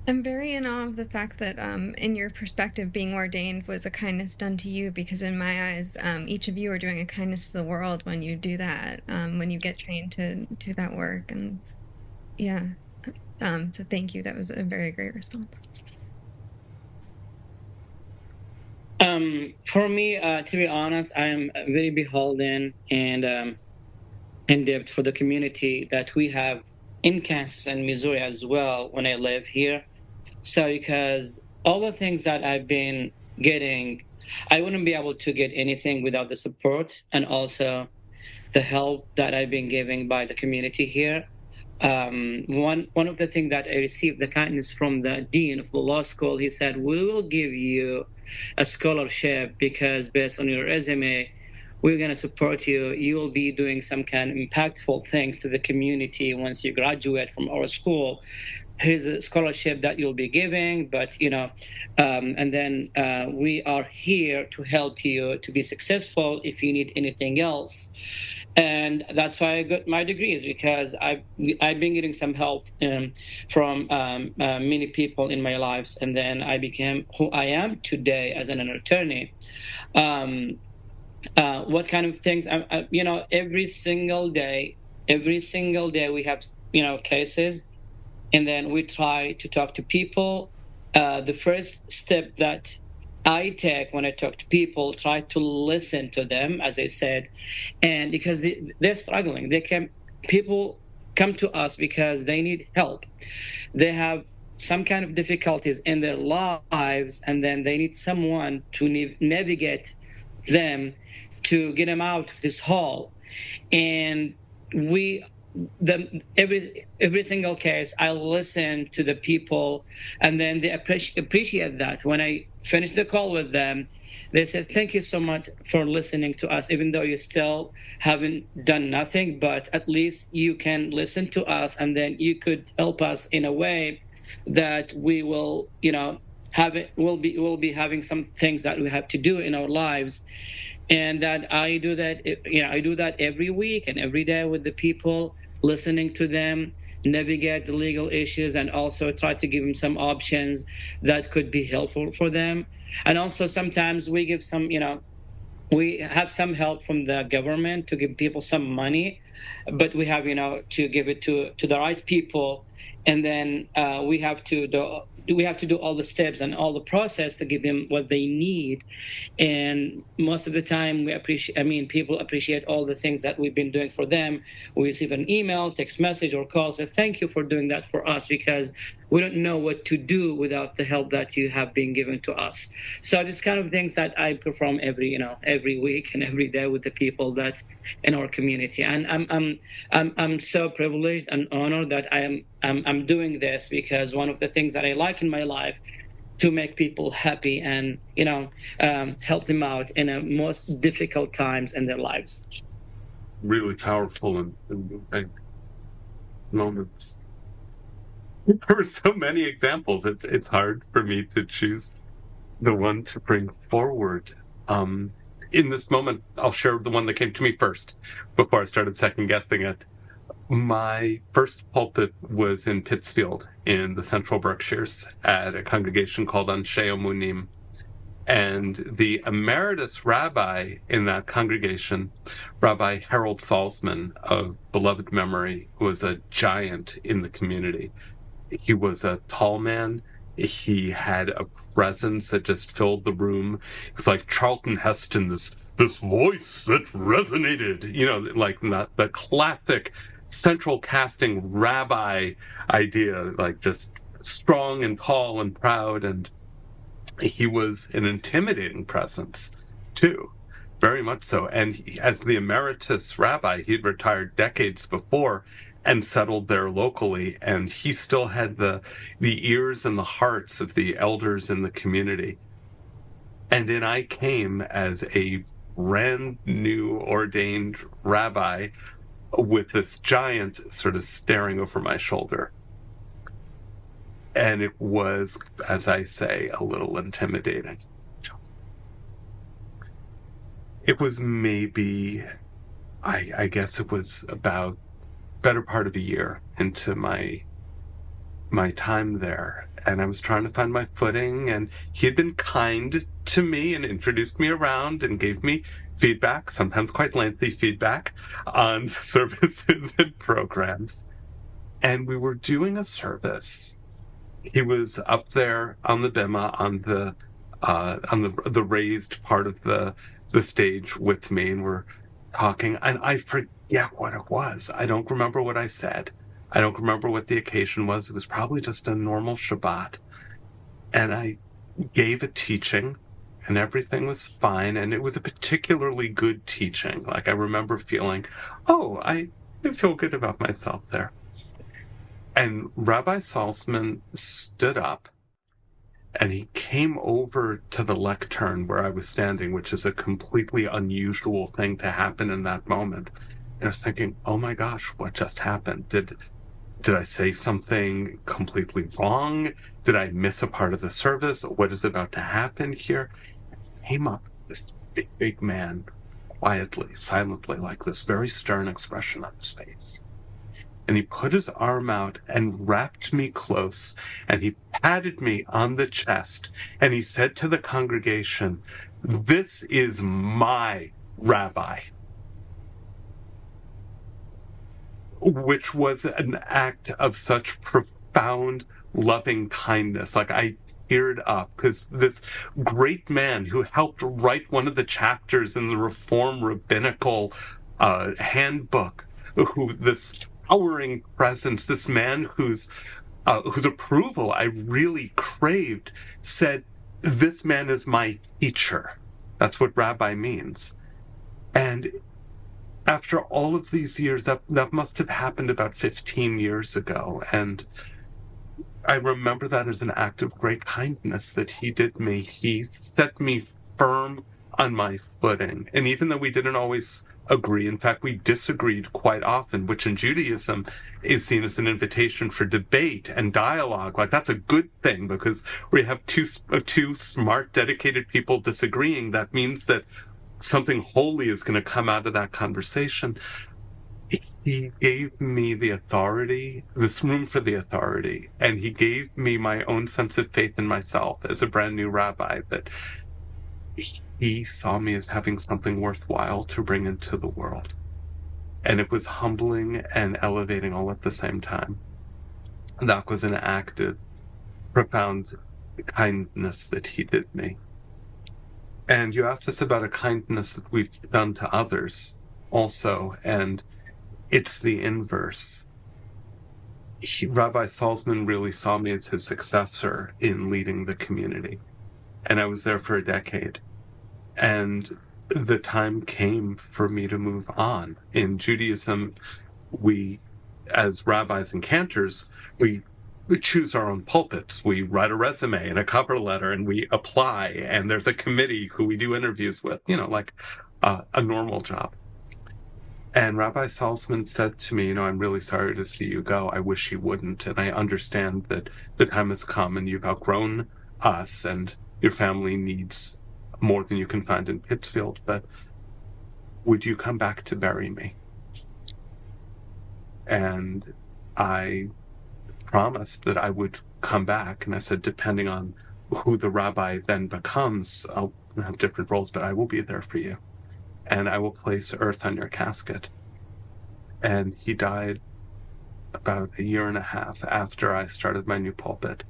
I'm very in awe of the fact that in your perspective, being ordained was a kindness done to you, because in my eyes, each of you are doing a kindness to the world when you do that, when you get trained to do that work. And yeah, so thank you. That was a very great response. For me, to be honest, I'm very beholden and indebted for the community that we have in Kansas and Missouri as well when I live here. So because all the things that I've been getting, I wouldn't be able to get anything without the support and also the help that I've been giving by the community here. One of the things that I received the kindness from the dean of the law school, he said, we will give you a scholarship because based on your resume, we're going to support you. You will be doing some kind of impactful things to the community once you graduate from our school. Here's a scholarship that you'll be giving, but, and then we are here to help you to be successful if you need anything else. And that's why I got my degrees, because I've been getting some help from many people in my lives, and then I became who I am today as an attorney. What kind of things? Every single day we have cases, and then we try to talk to people. The first step that I take when I talk to people, try to listen to them, as I said, and because they're struggling, people come to us because they need help. They have some kind of difficulties in their lives, and then they need someone to navigate them to get them out of this hole. And every single case, I listen to the people, and then they appreciate that. When I finish the call with them, they said, thank you so much for listening to us, even though you still haven't done nothing, but at least you can listen to us, and then you could help us in a way that we will, we'll be having some things that we have to do in our lives. And that I do that every week and every day with the people, listening to them, navigate the legal issues, and also try to give them some options that could be helpful for them. And also sometimes we give some, we have some help from the government to give people some money, but we have, to give it to the right people. And then we have to do all the steps and all the process to give them what they need. And most of the time people appreciate all the things that we've been doing for them. We receive an email, text message, or call, say, thank you for doing that for us, because we don't know what to do without the help that you have been given to us. So this kind of things that I perform every week and every day with the people that in our community. And I'm so privileged and honored that I'm doing this, because one of the things that I like in my life to make people happy and help them out in the most difficult times in their lives. Really powerful and moving moments. There were so many examples. It's hard for me to choose the one to bring forward. In this moment, I'll share the one that came to me first before I started second guessing it. My first pulpit was in Pittsfield in the Central Berkshires at a congregation called Anshe Omunim. And the emeritus rabbi in that congregation, Rabbi Harold Salzman of beloved memory, was a giant in the community. He was a tall man. He had a presence that just filled the room. It was like Charlton Heston, this voice that resonated, like the classic central casting rabbi idea, like just strong and tall and proud. And he was an intimidating presence, too, very much so. And as the emeritus rabbi, he'd retired decades before and settled there locally, and he still had the ears and the hearts of the elders in the community. And then I came as a brand new ordained rabbi with this giant sort of staring over my shoulder. And it was, as I say, a little intimidating. It was maybe, I guess it was about better part of a year into my time there, and I was trying to find my footing, and he had been kind to me and introduced me around and gave me feedback, sometimes quite lengthy feedback, on services and programs. And we were doing a service. He was up there on the bima, on the raised part of the stage with me, and we're talking, and I forget what it was. I don't remember what I said. I don't remember what the occasion was. It was probably just a normal Shabbat. And I gave a teaching, and everything was fine, and it was a particularly good teaching. Like, I remember feeling, I feel good about myself there. And Rabbi Salzman stood up, and he came over to the lectern where I was standing, which is a completely unusual thing to happen in that moment. And I was thinking, oh my gosh, what just happened? Did I say something completely wrong? Did I miss a part of the service? What is about to happen here? He came up, this big man, quietly, silently, like this very stern expression on his face. And he put his arm out and wrapped me close, and he patted me on the chest, and he said to the congregation, "This is my rabbi," which was an act of such profound loving kindness. Like, I teared up, because this great man who helped write one of the chapters in the Reform Rabbinical handbook, this towering presence, this man whose approval I really craved, said, "This man is my teacher." That's what rabbi means. And after all of these years, that must have happened about 15 years ago. And I remember that as an act of great kindness that he did me. He set me firm on my footing. And even though we didn't always agree, in fact, we disagreed quite often, which in Judaism is seen as an invitation for debate and dialogue. Like, that's a good thing, because we have two smart, dedicated people disagreeing. That means that something holy is going to come out of that conversation. He gave me the authority, this room for the authority, and he gave me my own sense of faith in myself as a brand new rabbi, that he saw me as having something worthwhile to bring into the world. And it was humbling and elevating all at the same time. That was an act of profound kindness that he did me. And you asked us about a kindness that we've done to others also, and it's the inverse. Rabbi Salzman really saw me as his successor in leading the community, and I was there for a decade. And the time came for me to move on. In Judaism, we, as rabbis and cantors, we choose our own pulpits. We write a resume and a cover letter, and we apply, and there's a committee who we do interviews with, like a normal job. And Rabbi Salzman said to me, "I'm really sorry to see you go. I wish you wouldn't. And I understand that the time has come and you've outgrown us and your family needs more than you can find in Pittsfield, but would you come back to bury me?" And I promised that I would come back. And I said, depending on who the rabbi then becomes, I'll have different roles, but I will be there for you. And I will place earth on your casket. And he died about a year and a half after I started my new pulpit.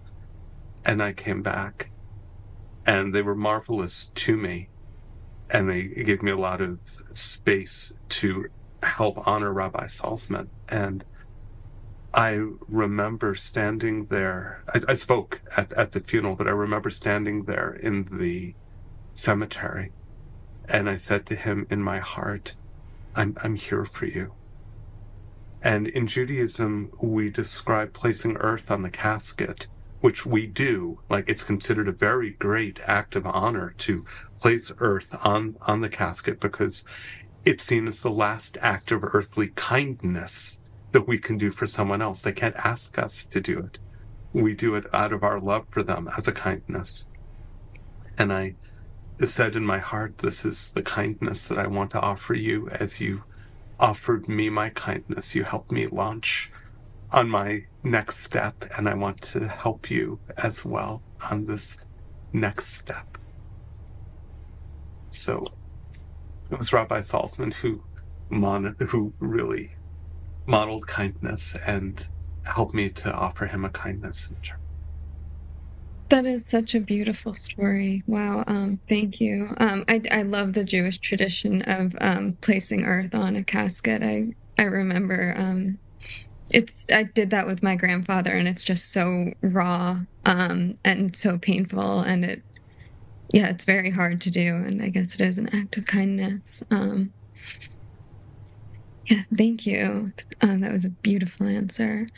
And I came back, and they were marvelous to me. And they gave me a lot of space to help honor Rabbi Salzman. And I remember standing there. I spoke at the funeral, but I remember standing there in the cemetery. And I said to him in my heart, I'm here for you. And in Judaism, we describe placing earth on the casket, which we do. Like, it's considered a very great act of honor to place earth on the casket, because it's seen as the last act of earthly kindness that we can do for someone else. They can't ask us to do it. We do it out of our love for them as a kindness. And I said in my heart, this is the kindness that I want to offer you. As you offered me my kindness, you helped me launch on my next step, and I want to help you as well on this next step. So it was Rabbi Salzman who really modeled kindness and helped me to offer him a kindness in church. That is such a beautiful story. Wow. Thank you. I love the Jewish tradition of placing earth on a casket. I remember I did that with my grandfather, and it's just so raw and so painful, and it's very hard to do, and I guess it is an act of kindness. Thank you. That was a beautiful answer.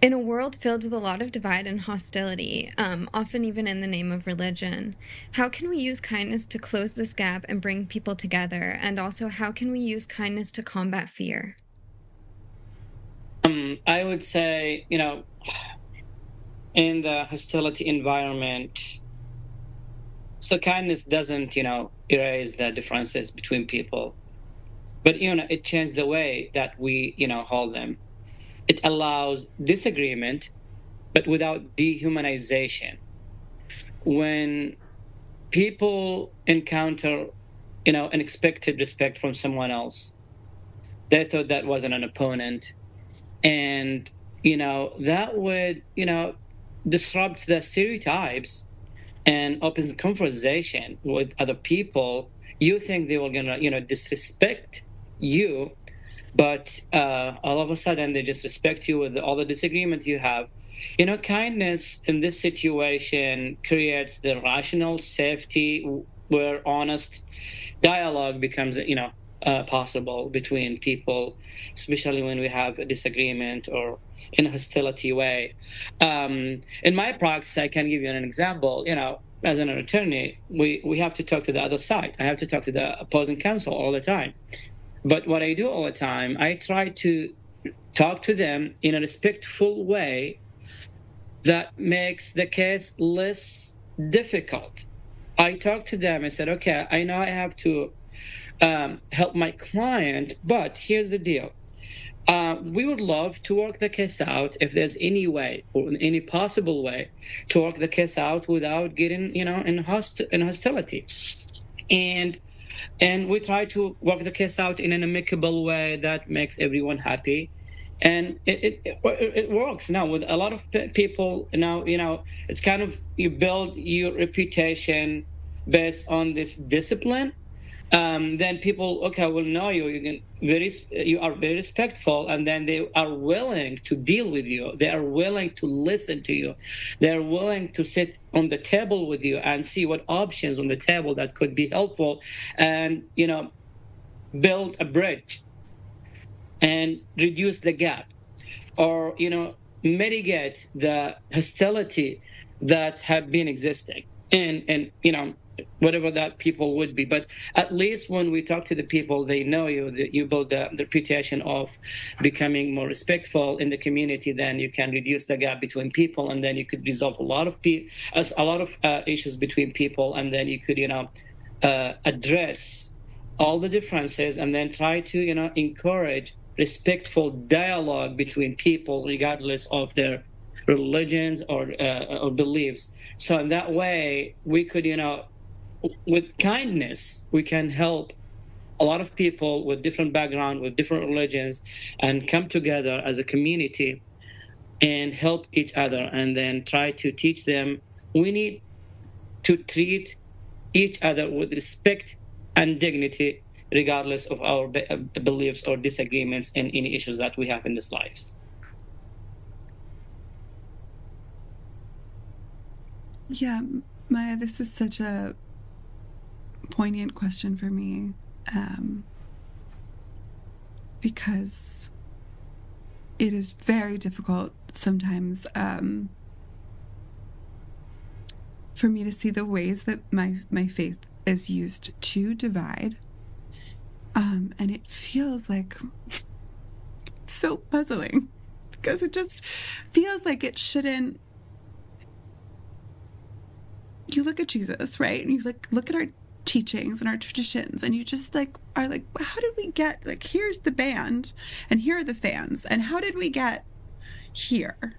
In a world filled with a lot of divide and hostility, often even in the name of religion, how can we use kindness to close this gap and bring people together? And also, how can we use kindness to combat fear? I would say, in the hostility environment, so kindness doesn't, erase the differences between people. But, it changes the way that we, hold them. It allows disagreement, but without dehumanization. When people encounter, unexpected respect from someone else, they thought that wasn't an opponent. And, that would, disrupt the stereotypes and opens conversation with other people. You think they were going to, disrespect you, but all of a sudden they just respect you with all the disagreement you have. Kindness in this situation creates the rational safety where honest dialogue becomes, possible between people, especially when we have a disagreement or in a hostility way. In my practice, I can give you an example. As an attorney, we have to talk to the other side. I have to talk to the opposing counsel all the time. But what I do all the time, I try to talk to them in a respectful way that makes the case less difficult. I talk to them and said, okay, I know I have to help my client, but here's the deal. We would love to work the case out if there's any way or any possible way to work the case out without getting, in hostility. And we try to work the case out in an amicable way that makes everyone happy. And it works now with a lot of people. Now, it's kind of, you build your reputation based on this discipline. Then people, will know you. You are very respectful, and then they are willing to deal with you. They are willing to listen to you. They are willing to sit on the table with you and see what options on the table that could be helpful, and build a bridge and reduce the gap, or mitigate the hostility that have been existing, and whatever that people would be. But at least when we talk to the people, they know you, that you build the reputation of becoming more respectful in the community. Then you can reduce the gap between people, and then you could resolve a lot of issues between people, and then you could address all the differences, and then try to encourage respectful dialogue between people, regardless of their religions or beliefs. So in that way, we could, with kindness, we can help a lot of people with different background, with different religions, and come together as a community and help each other, and then try to teach them we need to treat each other with respect and dignity, regardless of our beliefs or disagreements in any issues that we have in this life. Yeah, Maya, this is such a poignant question for me, because it is very difficult sometimes for me to see the ways that my faith is used to divide. And it feels like so puzzling, because it just feels like it shouldn't. You look at Jesus, right? And you look at our teachings and our traditions, and you just are like, how did we get, here's the band and here are the fans, and how did we get here?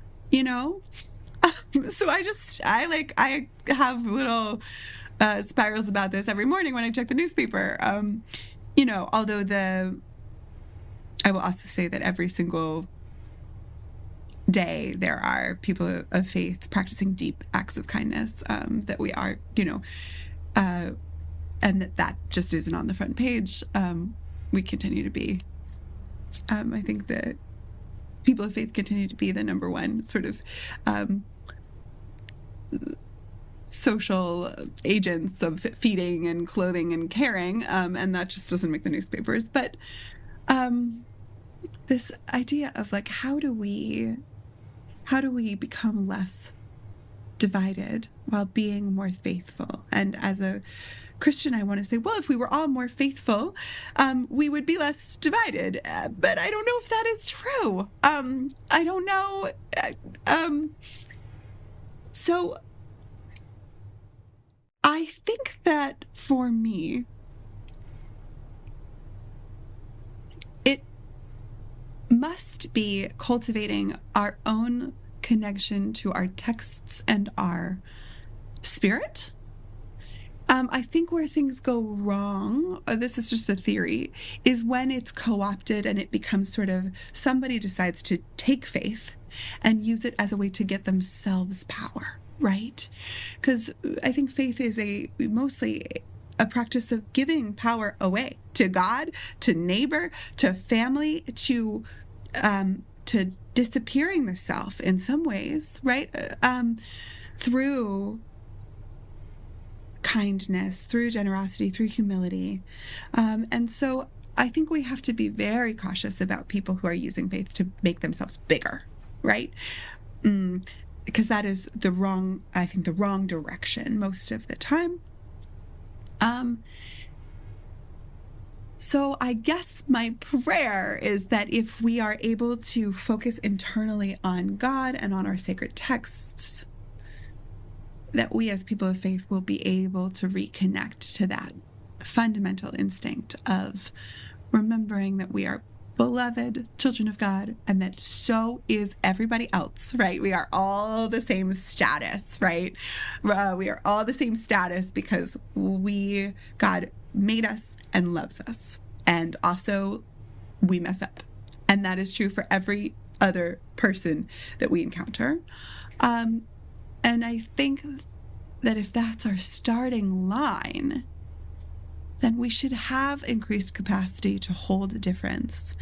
So I have little spirals about this every morning when I check the newspaper. Although I will also say that every single day there are people of faith practicing deep acts of kindness, that we are, and that just isn't on the front page. We continue to be, I think that people of faith continue to be the number one sort of social agents of feeding and clothing and caring, and that just doesn't make the newspapers. But this idea of how do we become less divided while being more faithful? And as a Christian, I want to say, well, if we were all more faithful, we would be less divided. But I don't know if that is true. I don't know. So I think that for me, it must be cultivating our own connection to our texts and our spirit. I think where things go wrong, this is just a theory, is when it's co-opted and it becomes sort of somebody decides to take faith and use it as a way to get themselves power, right? Because I think faith is mostly a practice of giving power away to God, to neighbor, to family, to disappearing the self in some ways, right? Through kindness, through generosity, through humility. And so I think we have to be very cautious about people who are using faith to make themselves bigger, right? Because that is the wrong direction most of the time. So I guess my prayer is that if we are able to focus internally on God and on our sacred texts, that we as people of faith will be able to reconnect to that fundamental instinct of remembering that we are beloved children of God, and that so is everybody else, right? We are all the same status, right? We are all the same status because God made us and loves us. And also we mess up. And that is true for every other person that we encounter. And I think that if that's our starting line, then we should have increased capacity to hold a difference,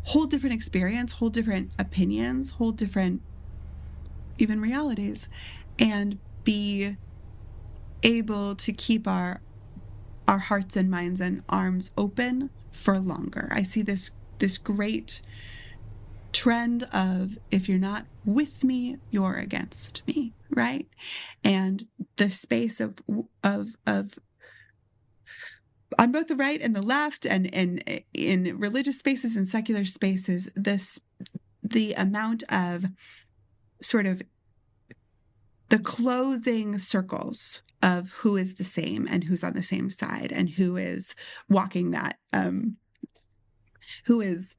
hold different experience, hold different opinions, hold different even realities, and be able to keep our hearts and minds and arms open for longer. I see this great trend of, if you're not with me, you're against me, right? And the space of on both the right and the left, and in religious spaces and secular spaces, the amount of sort of the closing circles of who is the same and who's on the same side and who is walking that who is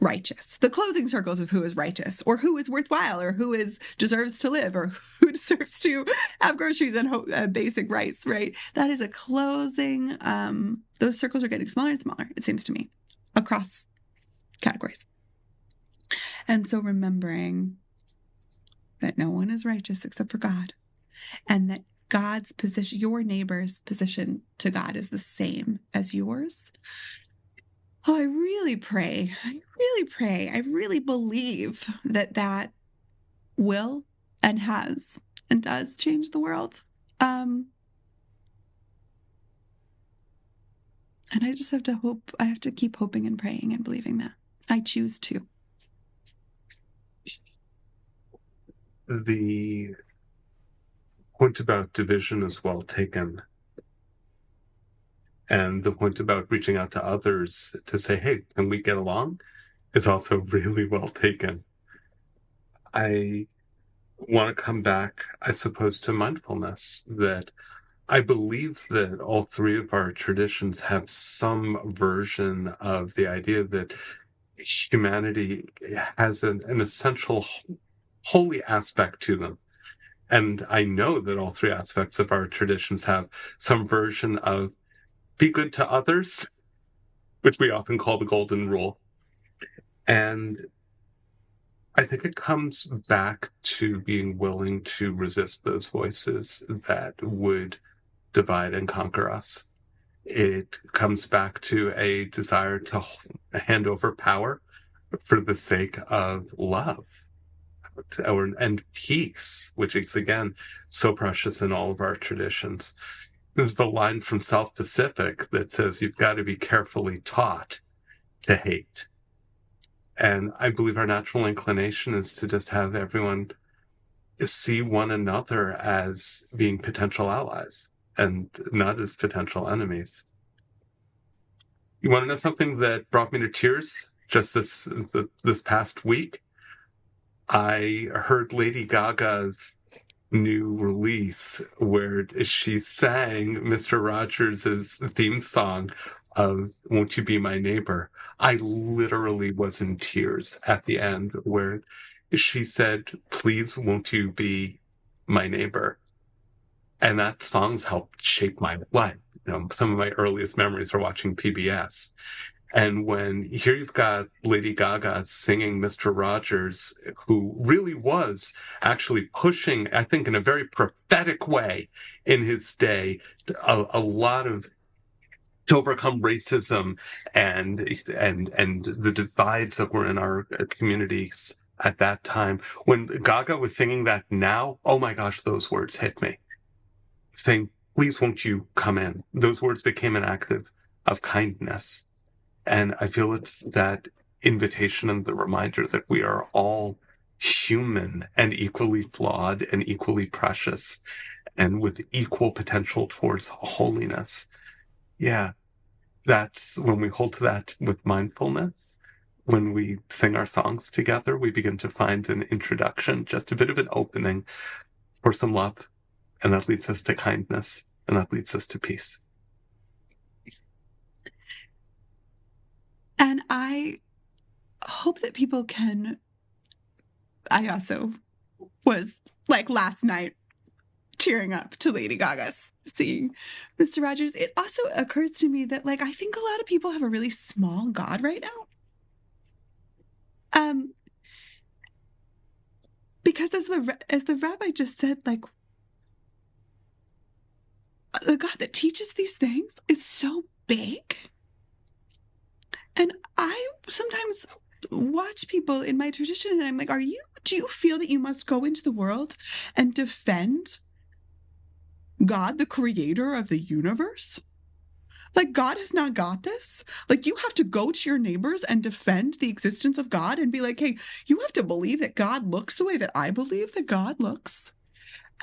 righteous, the closing circles of who is righteous, or who is worthwhile, or who deserves to live, or who deserves to have groceries and basic rights, right? That is a closing. Those circles are getting smaller and smaller, it seems to me, across categories. And so remembering that no one is righteous except for God, and that God's position, your neighbor's position to God, is the same as yours. Oh, I really pray. I really believe that will and has and does change the world. And I just have to hope. I have to keep hoping and praying and believing that. I choose to. The point about division is well taken. And the point about reaching out to others to say, hey, can we get along, is also really well taken. I want to come back, I suppose, to mindfulness, that I believe that all three of our traditions have some version of the idea that humanity has an essential holy aspect to them. And I know that all three aspects of our traditions have some version of be good to others, which we often call the golden rule. And I think it comes back to being willing to resist those voices that would divide and conquer us. It comes back to a desire to hand over power for the sake of love and peace, which is, again, so precious in all of our traditions. There's the line from South Pacific that says you've got to be carefully taught to hate. And I believe our natural inclination is to just have everyone see one another as being potential allies and not as potential enemies. You want to know something that brought me to tears just this past week? I heard Lady Gaga's new release where she sang Mr. Rogers' theme song of Won't You Be My Neighbor. I literally was in tears at the end where she said, please won't you be my neighbor? And that song's helped shape my life. You know, some of my earliest memories are watching PBS. And when here you've got Lady Gaga singing Mr. Rogers, who really was actually pushing, I think, in a very prophetic way in his day, a lot of to overcome racism and the divides that were in our communities at that time. When Gaga was singing that now, oh my gosh, those words hit me. Saying, please won't you come in? Those words became an act of kindness. And I feel it's that invitation and the reminder that we are all human and equally flawed and equally precious and with equal potential towards holiness. Yeah, that's when we hold to that with mindfulness. When we sing our songs together, we begin to find an introduction, just a bit of an opening for some love. And that leads us to kindness, and that leads us to peace. And I hope that people can. I also was like last night tearing up to Lady Gaga seeing Mr. Rogers. It also occurs to me that, like, I think a lot of people have a really small God right now. Because as the rabbi just said, like, the God that teaches these things is so big. And I sometimes watch people in my tradition and I'm like, do you feel that you must go into the world and defend God, the creator of the universe? Like, God has not got this. Like, you have to go to your neighbors and defend the existence of God and be like, hey, you have to believe that God looks the way that I believe that God looks.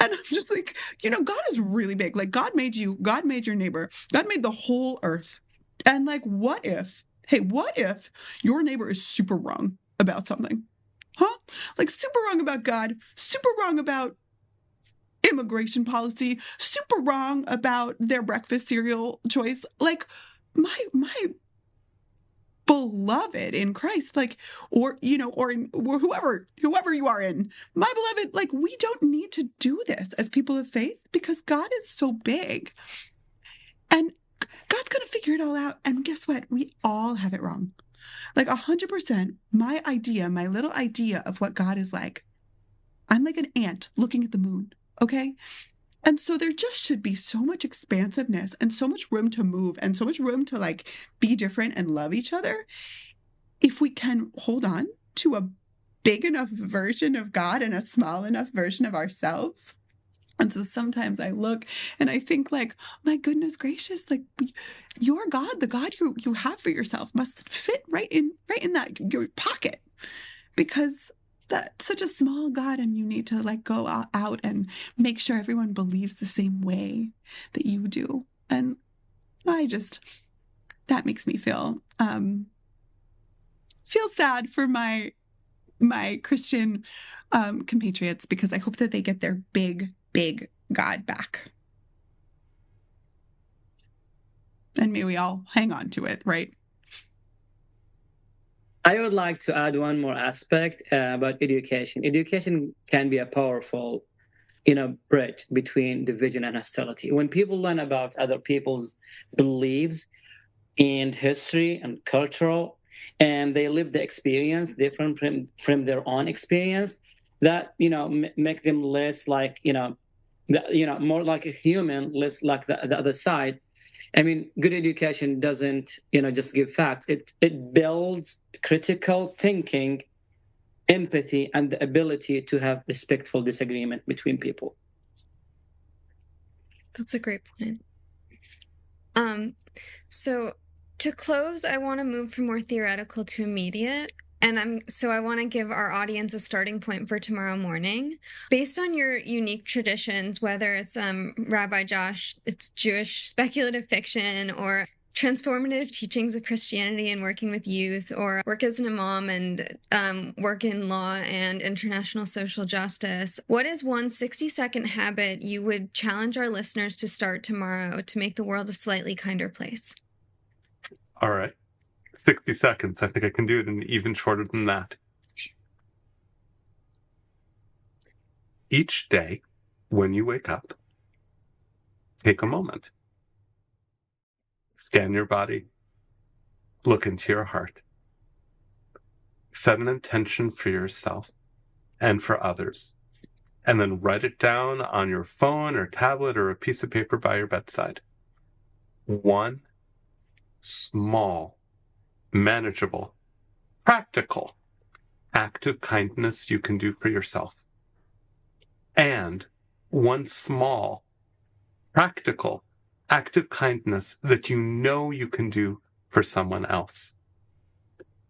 And I'm just like, God is really big. Like, God made you, God made your neighbor, God made the whole earth. And like, what if your neighbor is super wrong about something? Huh? Like, super wrong about God, super wrong about immigration policy, super wrong about their breakfast cereal choice. Like, my beloved in Christ, like, or whoever you are in, my beloved, like, we don't need to do this as people of faith because God is so big and God's going to figure it all out. And guess what? We all have it wrong. Like 100%, my little idea of what God is like, I'm like an ant looking at the moon. Okay. And so there just should be so much expansiveness and so much room to move and so much room to like be different and love each other. If we can hold on to a big enough version of God and a small enough version of ourselves. And so sometimes I look and I think like, my goodness gracious, like your God, the God you have for yourself must fit right in that your pocket, because that's such a small God, and you need to like go out and make sure everyone believes the same way that you do. And that makes me feel sad for my Christian compatriots, because I hope that they get their big God back. And may we all hang on to it, right? I would like to add one more aspect about education. Education can be a powerful, bridge between division and hostility. When people learn about other people's beliefs and history and cultural, and they live the experience different from their own experience, that make them less like more like a human, less like the other side. I mean, good education doesn't, just give facts. It builds critical thinking, empathy, and the ability to have respectful disagreement between people. That's a great point. So to close, I want to move from more theoretical to immediate. And I want to give our audience a starting point for tomorrow morning. Based on your unique traditions, whether it's Rabbi Josh, it's Jewish speculative fiction, or transformative teachings of Christianity and working with youth, or work as an imam and work in law and international social justice, what is one 60-second habit you would challenge our listeners to start tomorrow to make the world a slightly kinder place? All right. 60 seconds. I think I can do it in even shorter than that. Each day, when you wake up, take a moment. Scan your body. Look into your heart. Set an intention for yourself and for others, and then write it down on your phone or tablet or a piece of paper by your bedside. One small, manageable, practical act of kindness you can do for yourself. And one small, practical act of kindness that you can do for someone else.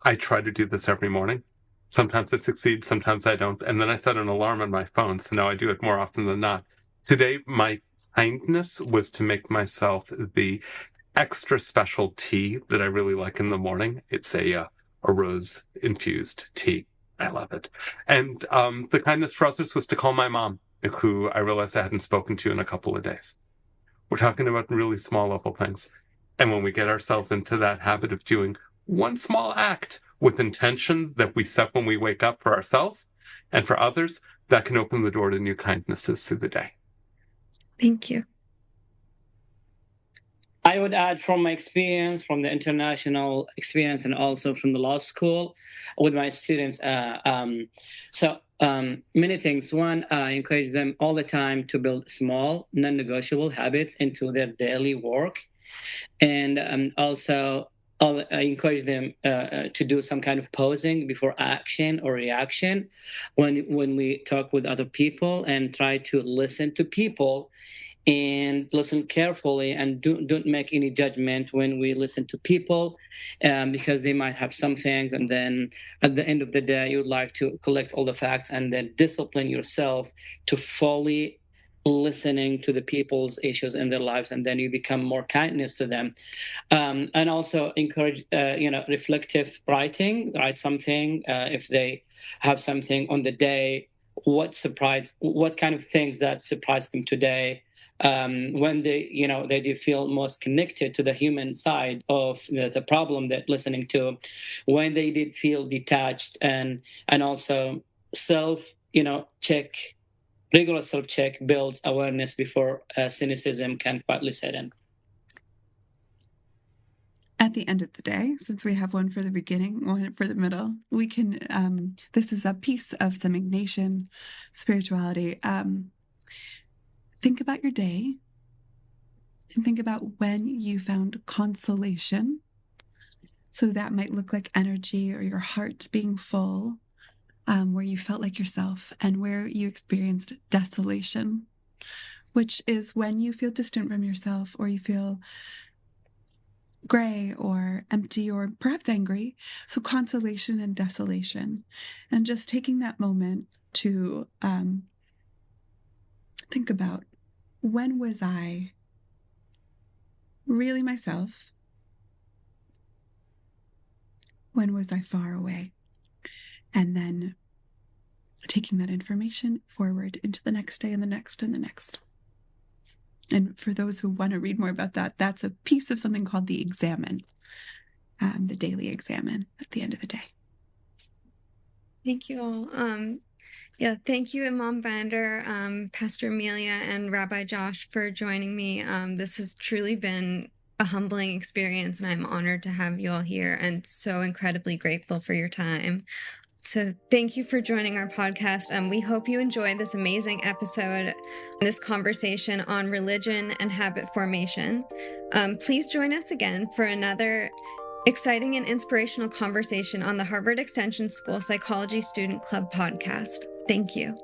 I try to do this every morning. Sometimes I succeed, sometimes I don't. And then I set an alarm on my phone, so now I do it more often than not. Today, my kindness was to make myself the extra special tea that I really like in the morning. It's a rose-infused tea. I love it. And the kindness for others was to call my mom, who I realized I hadn't spoken to in a couple of days. We're talking about really small level things. And when we get ourselves into that habit of doing one small act with intention that we set when we wake up for ourselves and for others, that can open the door to new kindnesses through the day. Thank you. I would add from my experience, from the international experience, and also from the law school with my students. Many things. One, I encourage them all the time to build small, non-negotiable habits into their daily work. And also, I encourage them to do some kind of pausing before action or reaction when we talk with other people, and try to listen to people and listen carefully, and don't make any judgment when we listen to people, because they might have some things, and then at the end of the day you would like to collect all the facts and then discipline yourself to fully listening to the people's issues in their lives, and then you become more kindness to them. And also encourage reflective writing. Write something if they have something on the day what kind of things that surprised them today, when they do feel most connected to the human side of the problem they're listening to, when they did feel detached, and also self check. Regular self check builds awareness before cynicism can quietly set in. At the end of the day, since we have one for the beginning, one for the middle, we can, this is a piece of some Ignatian spirituality. Think about your day and think about when you found consolation. So that might look like energy or your heart being full, where you felt like yourself, and where you experienced desolation, which is when you feel distant from yourself, or you feel gray or empty or perhaps angry. So consolation and desolation, and just taking that moment to think about, when was I really myself? When was I far away? And then taking that information forward into the next day and the next and the next. And for those who want to read more about that, that's a piece of something called the Examen, the daily Examen at the end of the day. Thank you all. Thank you, Imam Bander, Pastor Amelia, and Rabbi Josh for joining me. This has truly been a humbling experience, and I'm honored to have you all here and so incredibly grateful for your time. So thank you for joining our podcast. We hope you enjoyed this amazing episode, this conversation on religion and habit formation. Please join us again for another exciting and inspirational conversation on the Harvard Extension School Psychology Student Club podcast. Thank you.